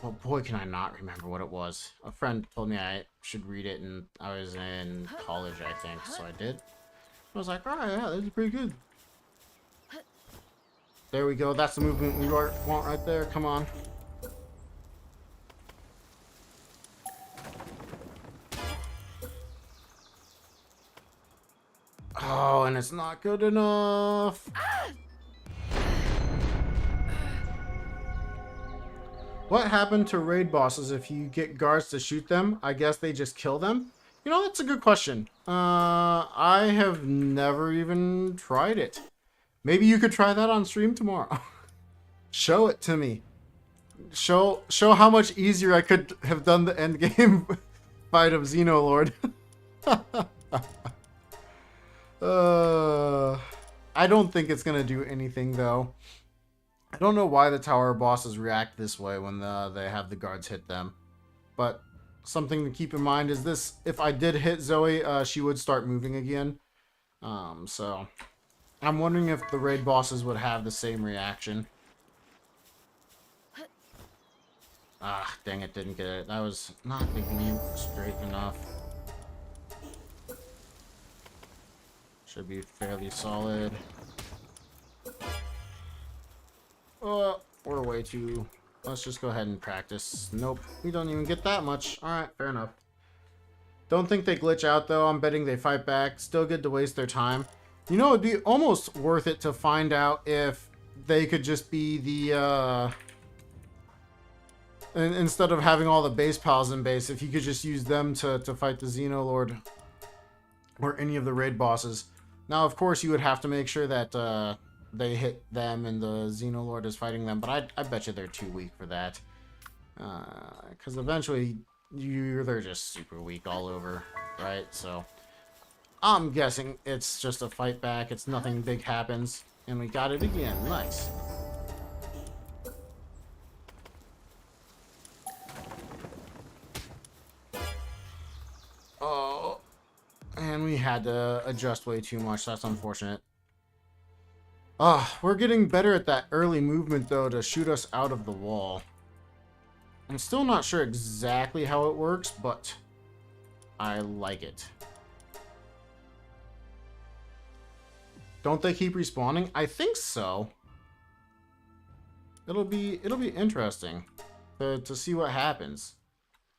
Well, boy, can I not remember what it was. A friend told me I should read it, and I was in college, I think, so I did. I was like, alright, yeah, this is pretty good. There we go. That's the movement we want right there. Come on. Oh, and it's not good enough. What happened to raid bosses if you get guards to shoot them? I guess they just kill them? You know, that's a good question. I have never even tried it. Maybe you could try that on stream tomorrow. Show it to me. Show how much easier I could have done the end game fight of Xenoloord. I don't think it's gonna do anything though. I don't know why the tower bosses react this way when they have the guards hit them. But something to keep in mind is this: if I did hit Zoe, she would start moving again. So I'm wondering if the raid bosses would have the same reaction. Ah, dang it, didn't get it. I was not thinking straight enough. Should be fairly solid. We're way too... Let's just go ahead and practice. Nope, we don't even get that much. Alright, fair enough. Don't think they glitch out, though. I'm betting they fight back. Still good to waste their time. You know, it'd be almost worth it to find out if they could just be the, instead of having all the base pals in base, if you could just use them to fight the Xenoloord or any of the raid bosses. Now, of course, you would have to make sure that they hit them and the Xenoloord is fighting them, but I bet you they're too weak for that. Because eventually, they're just super weak all over, right? So, I'm guessing it's just a fight back. It's nothing big happens. And we got it again. Nice. Oh. And we had to adjust way too much. That's unfortunate. We're getting better at that early movement, though, to shoot us out of the wall. I'm still not sure exactly how it works, but I like it. Don't they keep respawning? I think so. It'll be interesting to see what happens.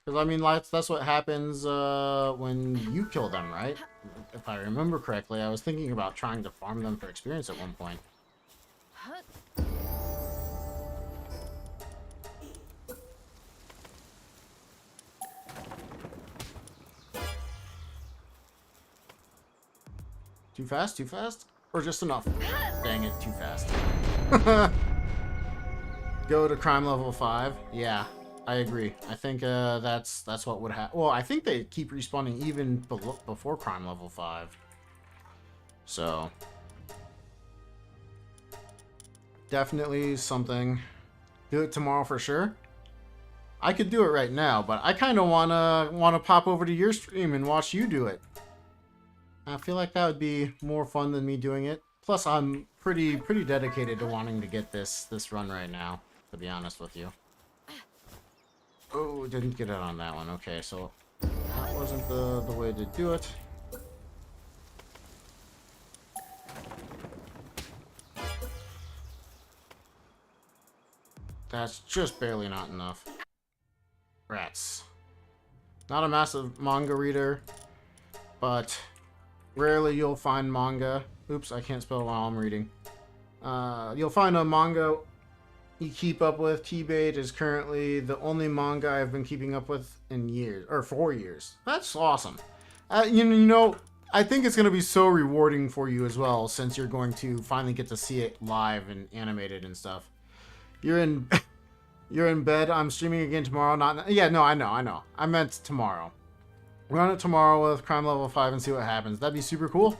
Because I mean, that's what happens when you kill them, right? If I remember correctly, I was thinking about trying to farm them for experience at one point. Too fast? Too fast? Or just enough? Dang it, too fast. Go to crime level 5. Yeah, I agree. I think that's what would happen. Well, I think they keep respawning even before crime level 5. So definitely something. Do it tomorrow for sure. I could do it right now, but I kind of wanna pop over to your stream and watch you do it. I feel like that would be more fun than me doing it. Plus, I'm pretty dedicated to wanting to get this run right now, to be honest with you. Oh, didn't get it on that one. Okay, so that wasn't the way to do it. That's just barely not enough. Rats. Not a massive manga reader, but rarely you'll find manga. Oops, I can't spell while I'm reading. You'll find a manga you keep up with. T-Bait is currently the only manga I've been keeping up with in years, or 4 years. That's awesome. You know, I think it's going to be so rewarding for you as well, since you're going to finally get to see it live and animated and stuff. You're in bed. I'm streaming again tomorrow. Yeah, no, I know. I meant tomorrow. Run it tomorrow with crime level 5 and see what happens. That'd be super cool.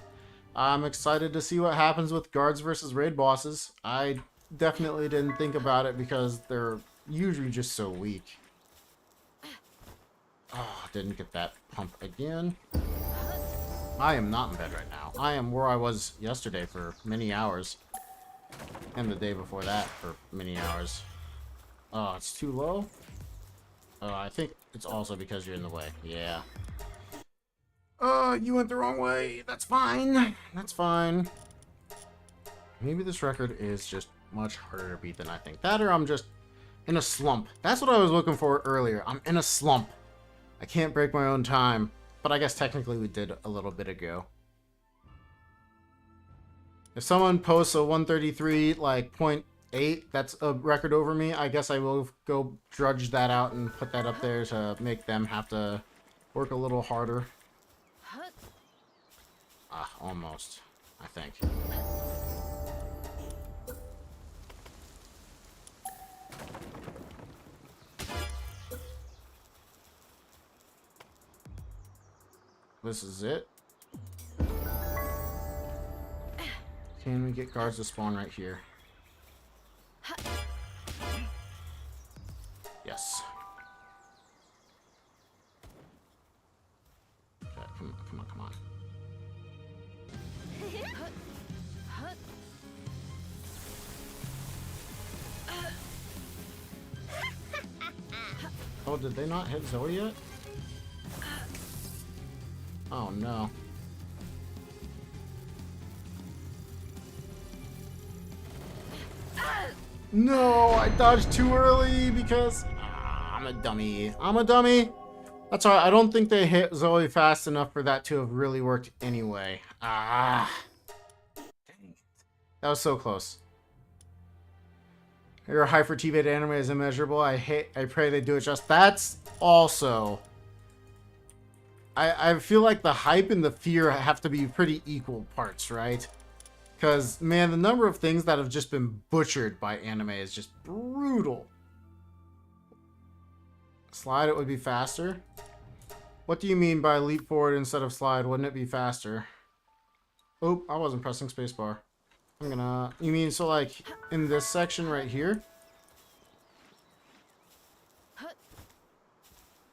I'm excited to see what happens with guards versus raid bosses. I definitely didn't think about it because they're usually just so weak. Oh, didn't get that pump again. I am not in bed right now. I am where I was yesterday for many hours. And the day before that for many hours. Oh, it's too low? Oh, I think it's also because you're in the way. Yeah. You went the wrong way. That's fine. That's fine. Maybe this record is just much harder to beat than I think. That or I'm just in a slump. That's what I was looking for earlier. I'm in a slump. I can't break my own time. But I guess technically we did a little bit ago. If someone posts a 133 like 0.8, that's a record over me, I guess I will go drudge that out and put that up there to make them have to work a little harder. Ah, almost, I think. This is it. Can we get guards to spawn right here? Yes. Okay, come on, come on, come on. Oh, did they not hit Zoe yet? Oh no. No, I dodged too early because I'm a dummy. I'm a dummy. That's alright. I don't think they hit Zoe fast enough for that to have really worked anyway. Ah. Dang. That was so close. Your hype for TV anime is immeasurable. I pray they do it just. That's also. I feel like the hype and the fear have to be pretty equal parts, right? Because, man, the number of things that have just been butchered by anime is just brutal. Slide, it would be faster? What do you mean by leap forward instead of slide? Wouldn't it be faster? Oh, I wasn't pressing spacebar. I'm gonna... You mean, so like, in this section right here?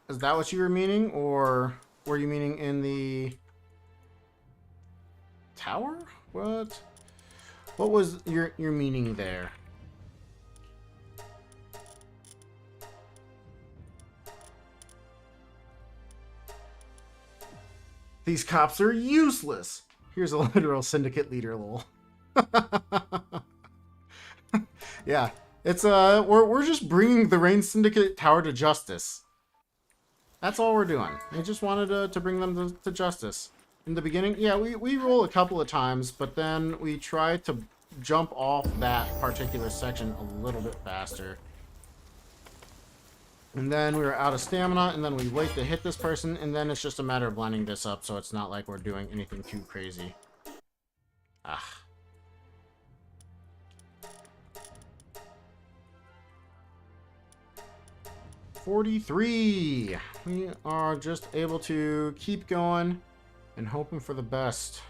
Is that what you were meaning? Or were you meaning in the... tower? What? What was your meaning there? These cops are useless. Here's a literal syndicate leader, lol. Yeah, it's we're just bringing the Rain Syndicate Tower to justice. That's all we're doing. We just wanted to bring them to justice. In the beginning, yeah, we roll a couple of times, but then we try to jump off that particular section a little bit faster. And then we were out of stamina, and then we wait to hit this person, and then it's just a matter of lining this up, so it's not like we're doing anything too crazy. Ah. $43. We are just able to keep going and hoping for the best.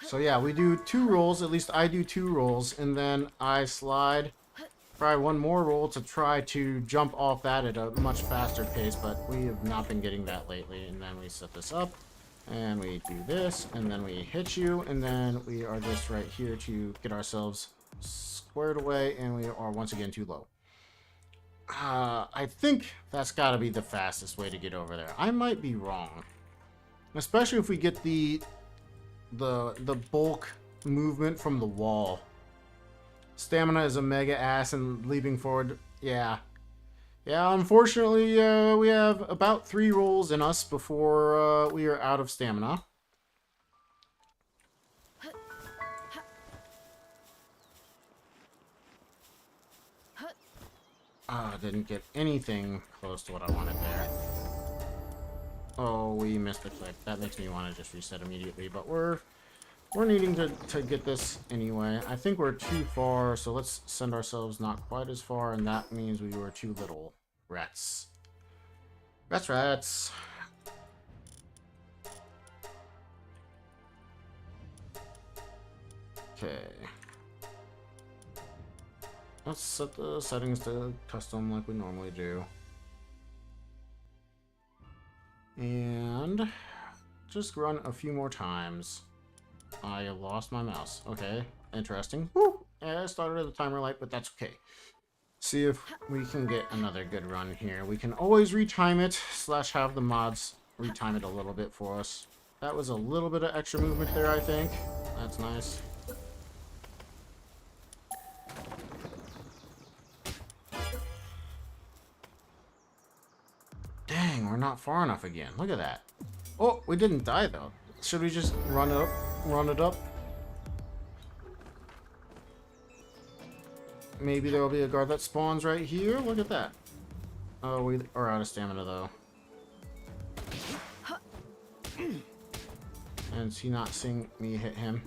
So yeah, we do 2 rolls, at least I do 2 rolls, and then I slide, try one more roll to try to jump off that at a much faster pace, but we have not been getting that lately. And then we set this up, and we do this, and then we hit you, and then we are just right here to get ourselves squared away, and we are once again too low. I think that's got to be the fastest way to get over there. I might be wrong, especially if we get the bulk movement from the wall. Stamina is a mega ass, and leaping forward, yeah, unfortunately, we have about 3 rolls in us before we are out of stamina. Didn't get anything close to what I wanted there. Oh, we missed the clip. That makes me want to just reset immediately, but we're needing to get this anyway. I think we're too far, so let's send ourselves not quite as far, and that means we were too little. Rats. Rats. Okay. Let's set the settings to custom like we normally do. And just run a few more times. I lost my mouse. Okay, interesting. Woo! Yeah, I started at the timer light, but that's okay. See if we can get another good run here. We can always retime it, / have the mods retime it a little bit for us. That was a little bit of extra movement there, I think. That's nice. Dang, we're not far enough again. Look at that. Oh, we didn't die, though. Should we just run it up? Run it up? Maybe there will be a guard that spawns right here. Look at that. Oh, we are out of stamina, though. And is he not seeing me hit him?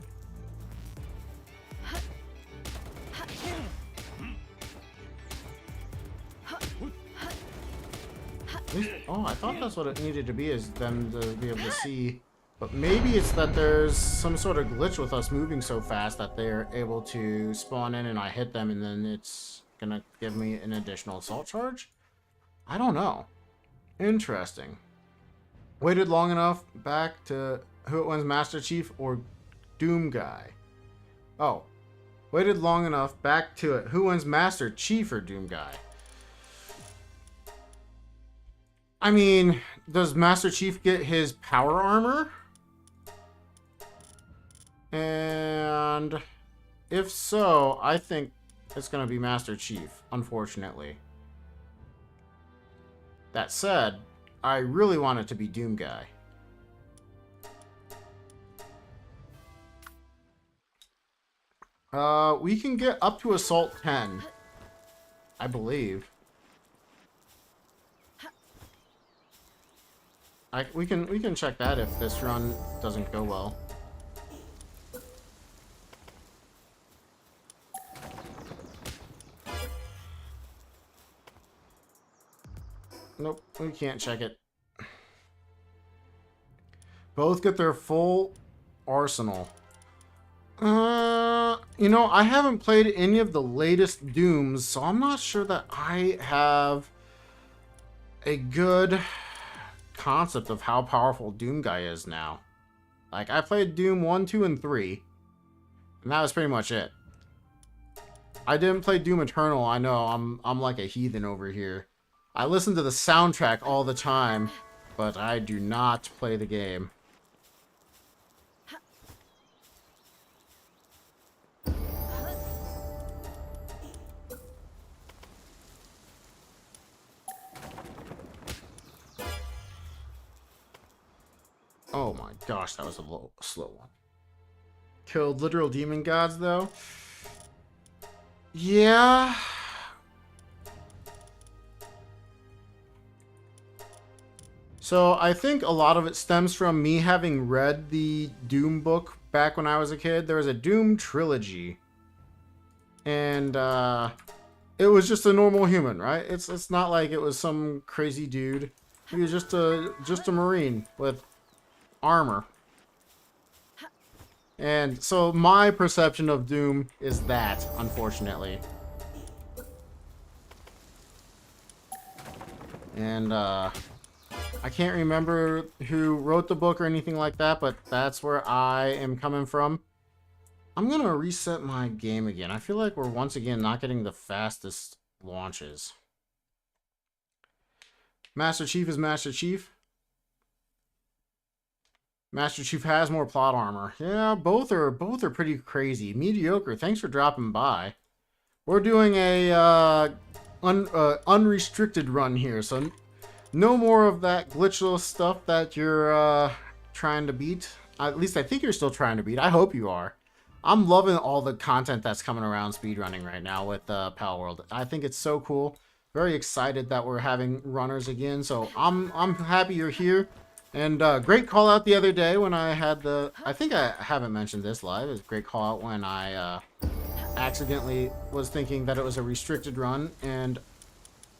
Oh, I thought that's what it needed to be, is them to be able to see. But maybe it's that there's some sort of glitch with us moving so fast that they're able to spawn in and I hit them and then it's gonna give me an additional assault charge? I don't know. Interesting. Waited long enough back to who it wins, Master Chief or Doom Guy? Oh. Waited long enough back to it. Who wins, Master Chief or Doom Guy? I mean, does Master Chief get his power armor? And if so, I think it's going to be Master Chief, unfortunately. That said, I really want it to be Doom Guy. We can get up to Assault 10, I believe. We can check that if this run doesn't go well. Nope, we can't check it. Both get their full arsenal. You know, I haven't played any of the latest Dooms, so I'm not sure that I have a good concept of how powerful Doom Guy is now. Like, I played Doom 1, 2, and 3, and that was pretty much it. I didn't play Doom Eternal. I know, I'm like a heathen over here. I listen to the soundtrack all the time, but I do not play the game. Oh my gosh, that was a slow one. Killed literal demon gods, though? Yeah. So I think a lot of it stems from me having read the Doom book back when I was a kid. There was a Doom trilogy. And it was just a normal human, right? It's not like it was some crazy dude. He was just a Marine with armor. And so my perception of Doom is that, unfortunately. And I can't remember who wrote the book or anything like that, but that's where I am coming from. I'm gonna reset my game again. I feel like we're once again not getting the fastest launches. Master Chief is Master Chief. Master Chief has more plot armor. Yeah, both are pretty crazy. Mediocre. Thanks for dropping by. We're doing a unrestricted run here, so no more of that glitchless stuff that you're trying to beat. At least I think you're still trying to beat. I hope you are. I'm loving all the content that's coming around speedrunning right now with Palworld. I think it's so cool. Very excited that we're having runners again. So I'm happy you're here. And great call out the other day when I had the... I think I haven't mentioned this live. It was a great call out when I accidentally was thinking that it was a restricted run. And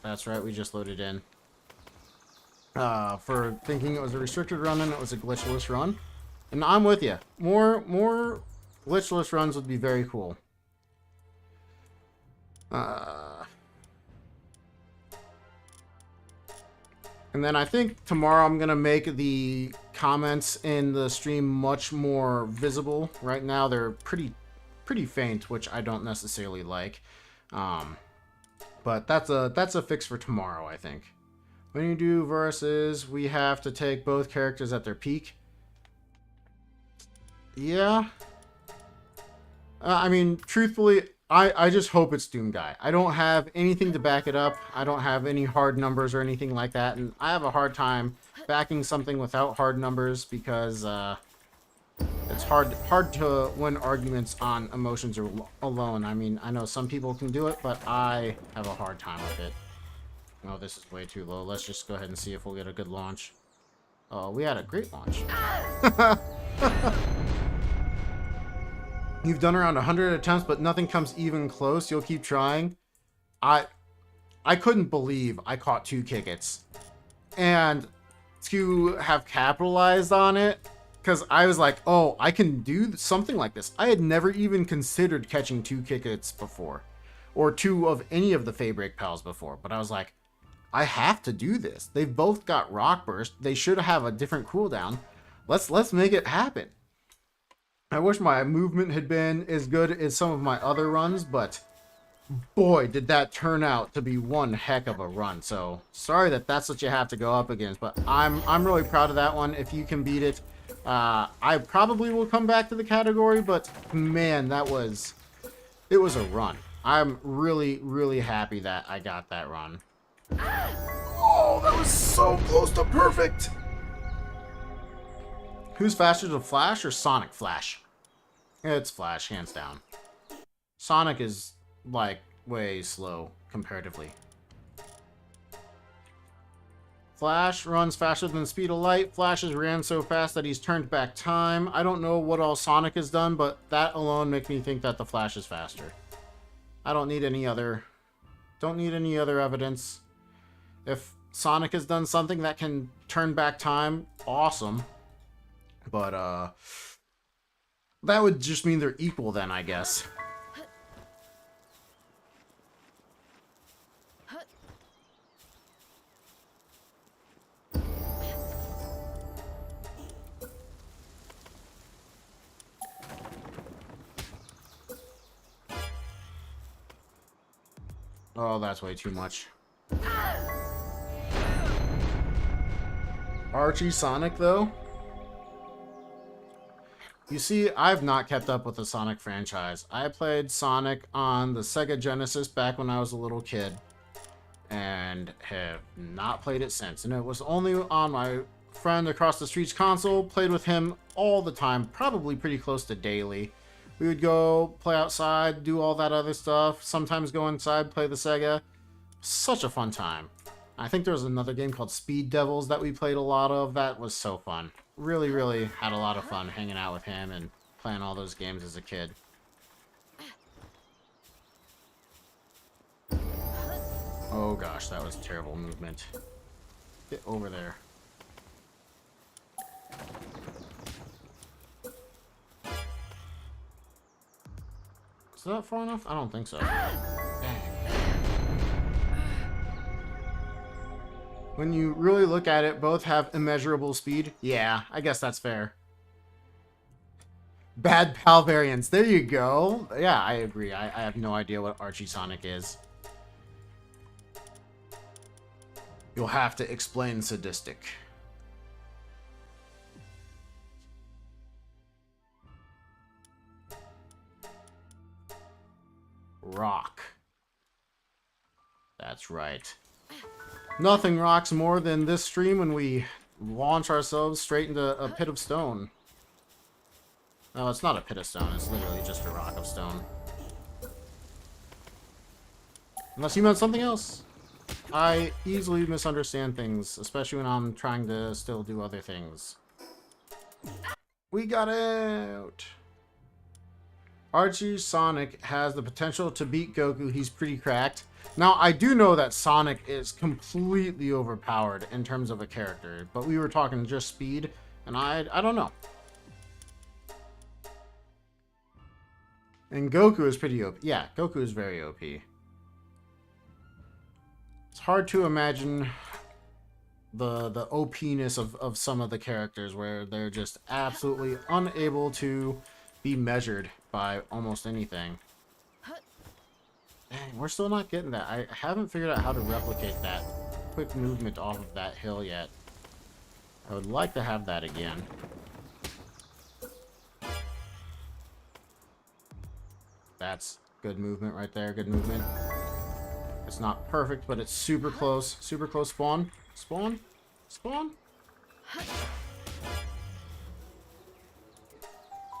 that's right, we just loaded in. For thinking it was a restricted run and it was a glitchless run. And I'm with you. More glitchless runs would be very cool. And then I think tomorrow I'm going to make the comments in the stream much more visible. Right now they're pretty faint, which I don't necessarily like. But that's a fix for tomorrow, I think. When you do versus, we have to take both characters at their peak. Yeah. I mean, truthfully, I just hope it's Doomguy. I don't have anything to back it up. I don't have any hard numbers or anything like that. And I have a hard time backing something without hard numbers because it's hard to win arguments on emotions alone. I mean, I know some people can do it, but I have a hard time with it. Oh, this is way too low. Let's just go ahead and see if we'll get a good launch. Oh, we had a great launch. You've done around 100 attempts, but nothing comes even close. You'll keep trying. I couldn't believe I caught 2 Kickets. And to have capitalized on it, because I was like, oh, I can do something like this. I had never even considered catching 2 Kickets before. Or 2 of any of the Faybreak pals before. But I was like, I have to do this. They've both got Rock Burst. They should have a different cooldown. Let's make it happen. I wish my movement had been as good as some of my other runs, but boy, did that turn out to be one heck of a run. So sorry that that's what you have to go up against, but I'm really proud of that one. If you can beat it, I probably will come back to the category, but man, it was a run. I'm really happy that I got that run. Oh, that was so close to perfect. Who's faster, the Flash or Sonic? Flash. It's Flash, hands down. Sonic is, like, way slow, comparatively. Flash runs faster than the speed of light. Flash has ran so fast that he's turned back time. I don't know what all Sonic has done, but that alone makes me think that the Flash is faster. I don't need any other evidence. If Sonic has done something that can turn back time, awesome. But, that would just mean they're equal then, I guess. Oh, that's way too much. Archie Sonic, though? You see, I've not kept up with the Sonic franchise. I played Sonic on the Sega Genesis back when I was a little kid, and have not played it since. And it was only on my friend across the street's console. Played with him all the time, probably pretty close to daily. We would go play outside, do all that other stuff, sometimes go inside, play the Sega. Such a fun time. I think there was another game called Speed Devils that we played a lot of. That was so fun. Really had a lot of fun hanging out with him and playing all those games as a kid. Oh gosh, that was terrible movement. Get over there. Is that far enough? I don't think so. Dang. When you really look at it, both have immeasurable speed. Yeah, I guess that's fair. Bad pal variants. There you go. Yeah, I agree. I have no idea what Archie Sonic is. You'll have to explain sadistic. Rock. That's right. Nothing rocks more than this stream when we launch ourselves straight into a pit of stone. No, it's not a pit of stone. It's literally just a rock of stone. Unless you meant something else. I easily misunderstand things, especially when I'm trying to still do other things. We got out! Archie Sonic has the potential to beat Goku. He's pretty cracked. Now, I do know that Sonic is completely overpowered in terms of a character, but we were talking just speed, and I don't know. And Goku is pretty OP. Yeah, Goku is very OP. It's hard to imagine the OP-ness of some of the characters, where they're just absolutely unable to be measured by almost anything. Dang, we're still not getting that. I haven't figured out how to replicate that quick movement off of that hill yet. I would like to have that again. That's good movement right there. Good movement. It's not perfect, but it's super close. Super close. Spawn. Spawn. Spawn.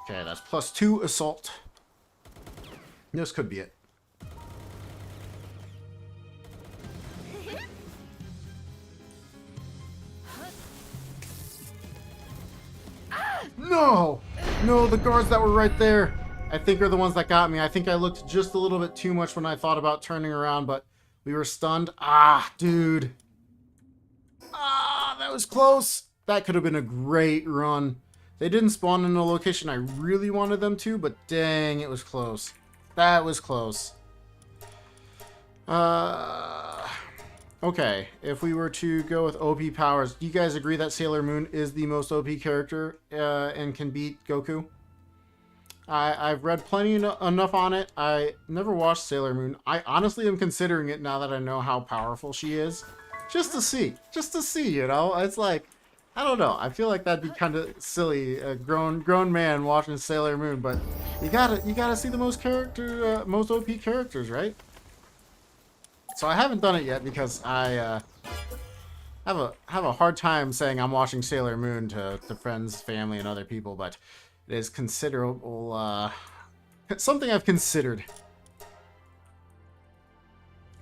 Okay, that's +2 assault. This could be it. No! No, the guards that were right there, I think are the ones that got me. I think I looked just a little bit too much when I thought about turning around, but we were stunned. Ah, dude. Ah, that was close. That could have been a great run. They didn't spawn in a location I really wanted them to, but dang, it was close. That was close. Okay, if we were to go with OP powers, do you guys agree that Sailor Moon is the most OP character and can beat Goku? I've read plenty enough on it. I never watched Sailor Moon. I honestly am considering it now that I know how powerful she is. Just to see, you know? It's like, I don't know. I feel like that'd be kind of silly, a grown man watching Sailor Moon, but you gotta see the most OP characters, right? So I haven't done it yet because I have a hard time saying I'm watching Sailor Moon to friends, family, and other people, but it is considerable, something I've considered.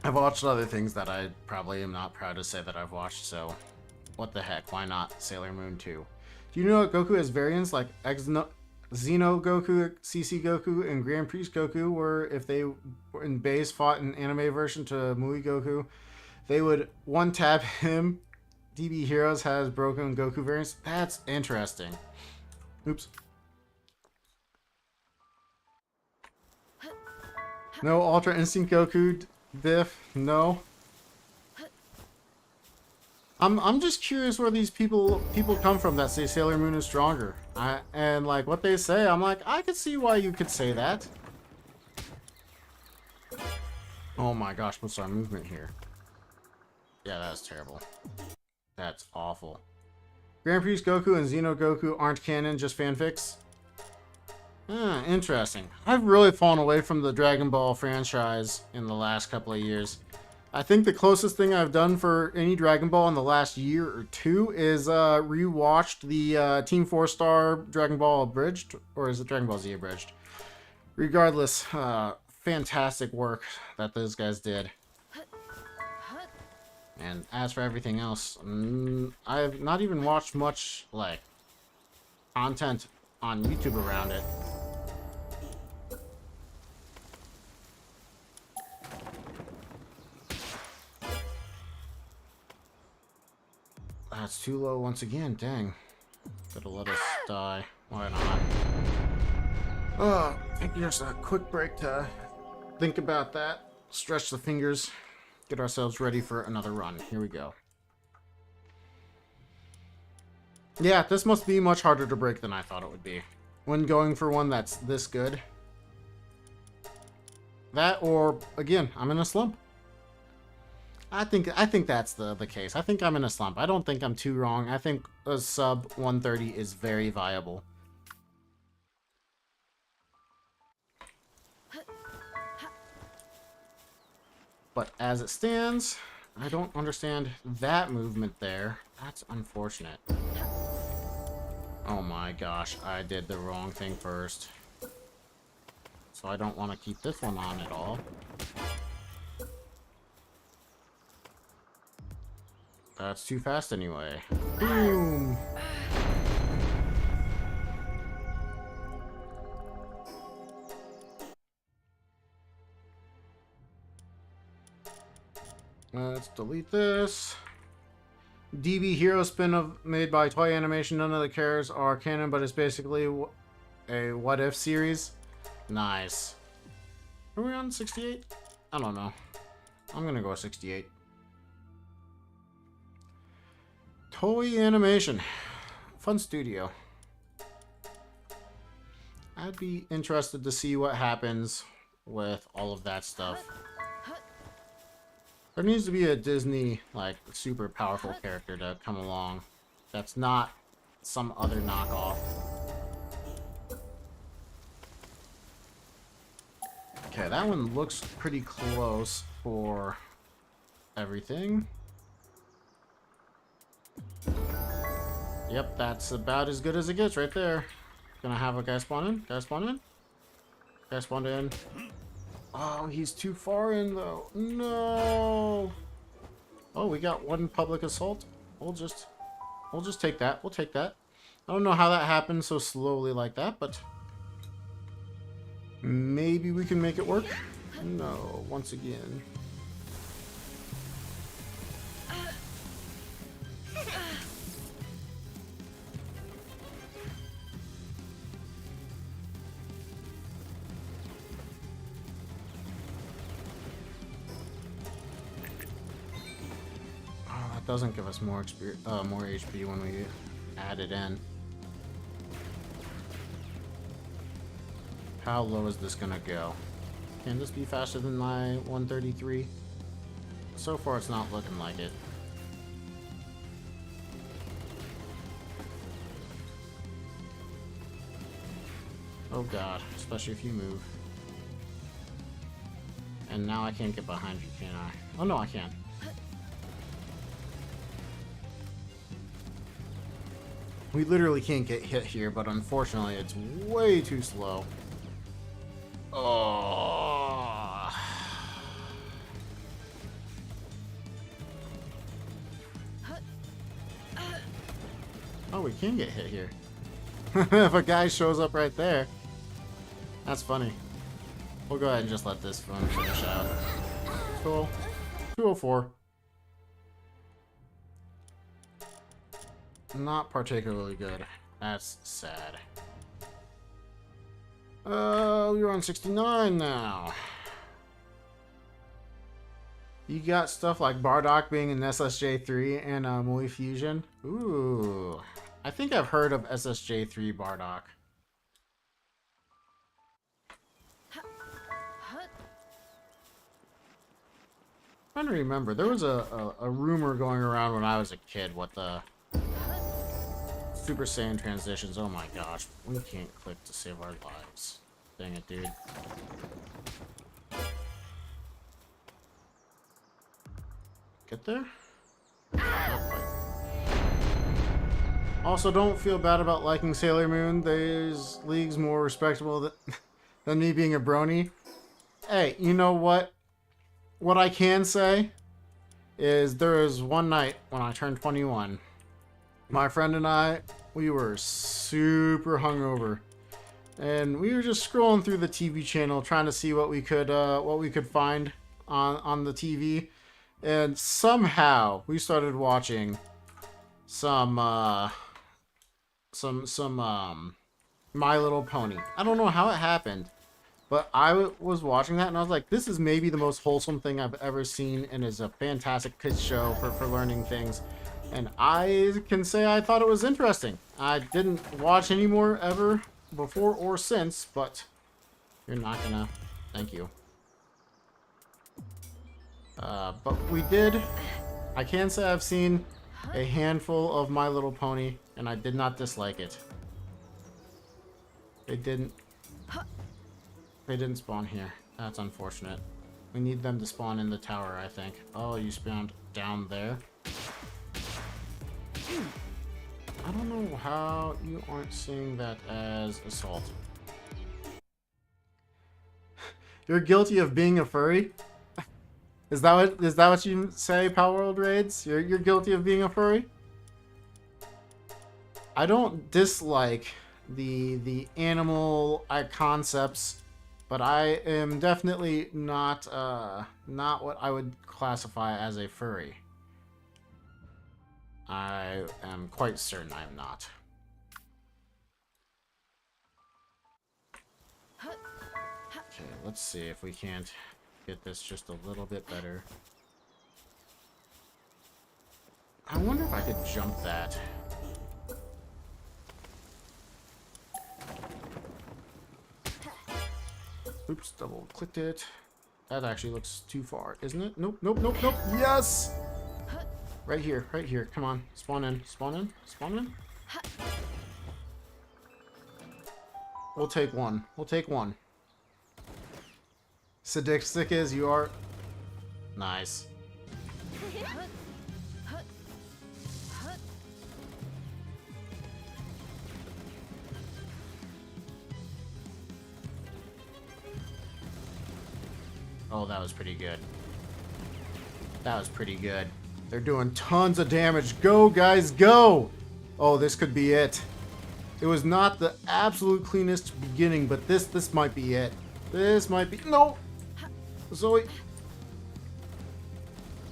I've watched other things that I probably am not proud to say that I've watched, so what the heck, why not Sailor Moon 2? Do you know that Goku has variants like Xeno Goku, CC Goku, and Grand Priest Goku, where if they were in base fought in anime version to Mui Goku, they would one-tap him. DB Heroes has broken Goku variants. That's interesting. Oops. No Ultra Instinct Goku diff. No. I'm just curious where these people come from that say Sailor Moon is stronger. And like what they say, I'm like, I could see why you could say that. Oh my gosh, what's our movement here? Yeah, that's terrible. That's awful. Grand Priest Goku and Xeno Goku aren't canon, just fanfics. Interesting. I've really fallen away from the Dragon Ball franchise in the last couple of years. I think the closest thing I've done for any Dragon Ball in the last year or two is rewatched the Team 4-Star Dragon Ball Abridged, or is it Dragon Ball Z Abridged? Regardless, fantastic work that those guys did. And as for everything else, I've not even watched much like content on YouTube around it. That's too low once again, dang. Gotta let us die. Why not? Oh, take just a quick break to think about that. Stretch the fingers. Get ourselves ready for another run. Here we go. Yeah, this must be much harder to break than I thought it would be. When going for one that's this good. That or, again, I'm in a slump. I think that's the case. I think I'm in a slump. I don't think I'm too wrong. I think a sub 130 is very viable. But as it stands, I don't understand that movement there. That's unfortunate. Oh my gosh, I did the wrong thing first. So I don't want to keep this one on at all. That's too fast anyway. Boom! Let's delete this. DB Hero spin-off made by Toy Animation. None of the characters are canon, but it's basically a what-if series. Nice. Are we on 68? I don't know. I'm gonna go 68. Toei Animation. Fun studio. I'd be interested to see what happens with all of that stuff. There needs to be a Disney, like, super powerful character to come along. That's not some other knockoff. Okay, that one looks pretty close for everything. Yep, that's about as good as it gets right there. Gonna have a guy spawn in. Guy spawn in. Guy spawned in. Oh, he's too far in though. No. Oh, we got one public assault. We'll just take that. We'll take that. I don't know how that happened so slowly like that, but maybe we can make it work. No, once again. Doesn't give us more experience, more HP when we add it in. How low is this gonna go? Can this be faster than my 133? So far, it's not looking like it. Oh god, especially if you move. And now I can't get behind you, can I? Oh no, I can. We literally can't get hit here, but unfortunately it's way too slow. Oh. Oh, we can get hit here. If a guy shows up right there. That's funny. We'll go ahead and just let this one finish out. Cool. 204. Not particularly good. That's sad. We're on 69 now. You got stuff like Bardock being an SSJ3 and Mui Fusion. Ooh. I think I've heard of SSJ3 Bardock. I'm trying to remember. There was a rumor going around when I was a kid what the Super Saiyan transitions. Oh my gosh. We can't click to save our lives. Dang it, dude. Get there? Also, don't feel bad about liking Sailor Moon. There's leagues more respectable than me being a brony. Hey, you know what? What I can say is there was one night when I turned 21. My friend and I, we were super hungover, and we were just scrolling through the TV channel trying to see what we could find on the TV, and somehow we started watching some My Little Pony. I don't know how it happened, but I was watching that and I was like, this is maybe the most wholesome thing I've ever seen, and is a fantastic kids show for learning things. And I can say I thought it was interesting. I didn't watch any more ever before or since, but you're not gonna. Thank you. But we did. I can say I've seen a handful of My Little Pony, and I did not dislike it. They didn't spawn here. That's unfortunate. We need them to spawn in the tower, I think. Oh, you spawned down there? I don't know how you aren't seeing that as assault. You're guilty of being a furry? Is that what you say, Palworld Raids? You're guilty of being a furry? I don't dislike the animal concepts, but I am definitely not what I would classify as a furry. I am quite certain I am not. Okay, let's see if we can't get this just a little bit better. I wonder if I could jump that. Oops, double clicked it. That actually looks too far, isn't it? Nope, nope, nope, nope. Yes! Right here, right here. Come on. Spawn in, spawn in, spawn in. We'll take one. We'll take one. Sadistic as you are. Nice. Oh, that was pretty good. That was pretty good. They're doing tons of damage. Go, guys, go! Oh, this could be it. It was not the absolute cleanest beginning, but this might be it. This might be... No! Zoe!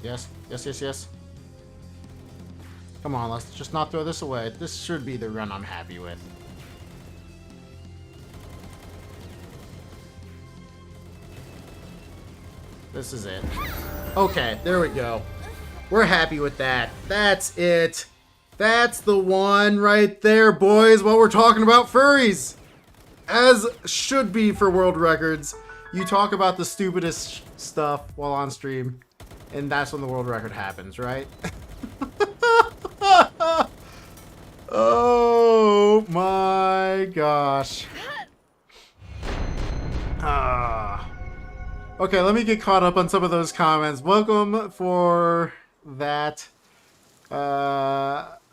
Yes, yes, yes, yes. Come on, let's just not throw this away. This should be the run I'm happy with. This is it. Okay, there we go. We're happy with that. That's it. That's the one right there, boys. While we're talking about furries. As should be for world records. You talk about the stupidest stuff while on stream. And that's when the world record happens, right? Oh my gosh. Okay, let me get caught up on some of those comments. Welcome for that.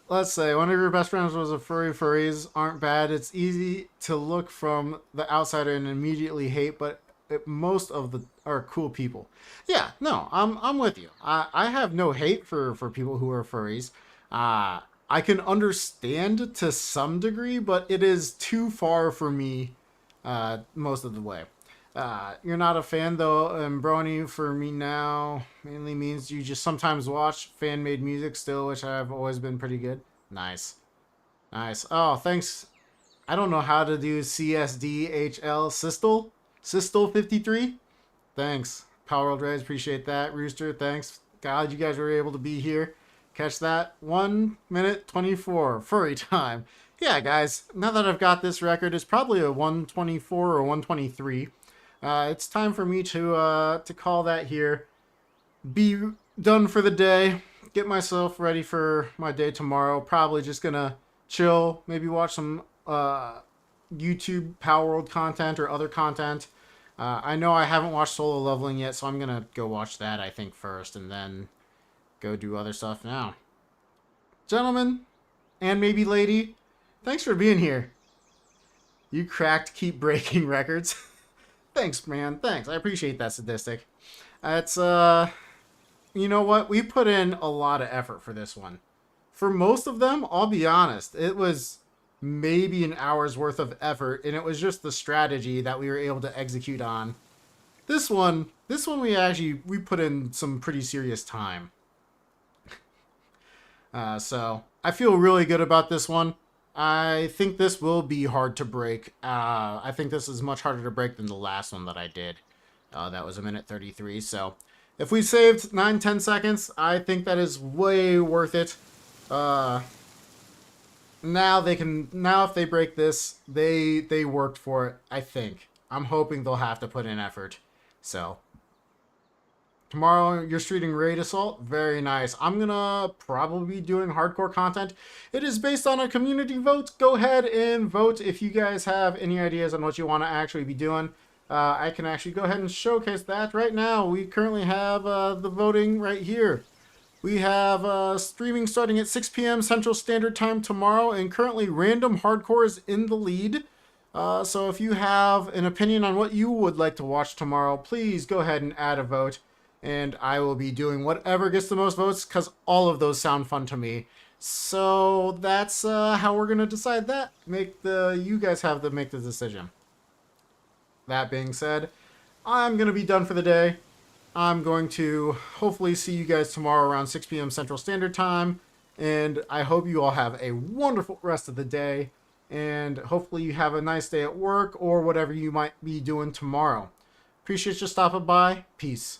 Let's say one of your best friends was a furry. Furries aren't bad. It's easy to look from the outsider and immediately hate, but most of the are cool people. Yeah, no, I'm with you. I have no hate for people who are furries. I can understand to some degree, but it is too far for me most of the way. You're not a fan though, and brony for me now mainly means you just sometimes watch fan-made music still, which I've always been pretty good. Nice. Nice. Oh, thanks. I don't know how to do CSDHL Systel 53. Thanks. Palworld Rays, appreciate that. Rooster, thanks. God, you guys were able to be here. Catch that. 1 minute 24 furry time. Yeah, guys, now that I've got this record, it's probably a 124 or 123. It's time for me to call that here. Be done for the day. Get myself ready for my day tomorrow. Probably just gonna chill. Maybe watch some YouTube Palworld content or other content. I know I haven't watched Solo Leveling yet, so I'm gonna go watch that, I think, first, and then go do other stuff now. Gentlemen, and maybe lady, thanks for being here. You cracked keep breaking records. Thanks, man. Thanks. I appreciate that statistic. It's, you know what? We put in a lot of effort for this one. For most of them, I'll be honest, it was maybe an hour's worth of effort, and it was just the strategy that we were able to execute on. This one we put in some pretty serious time. So I feel really good about this one. I think this will be hard to break. I think this is much harder to break than the last one that I did. That was 1 minute 33. So if we saved 9-10 seconds, I think that is way worth it. Now if they break this, they worked for it, I think. I'm hoping they'll have to put in effort. So tomorrow, you're streaming Raid Assault. Very nice. I'm going to probably be doing hardcore content. It is based on a community vote. Go ahead and vote if you guys have any ideas on what you want to actually be doing. I can actually go ahead and showcase that right now. We currently have the voting right here. We have streaming starting at 6 p.m. Central Standard Time tomorrow, and currently Random Hardcore is in the lead. So if you have an opinion on what you would like to watch tomorrow, please go ahead and add a vote. And I will be doing whatever gets the most votes, because all of those sound fun to me. So that's how we're going to decide that. You guys have to make the decision. That being said, I'm going to be done for the day. I'm going to hopefully see you guys tomorrow around 6 p.m. Central Standard Time. And I hope you all have a wonderful rest of the day. And hopefully you have a nice day at work or whatever you might be doing tomorrow. Appreciate you stopping by. Peace.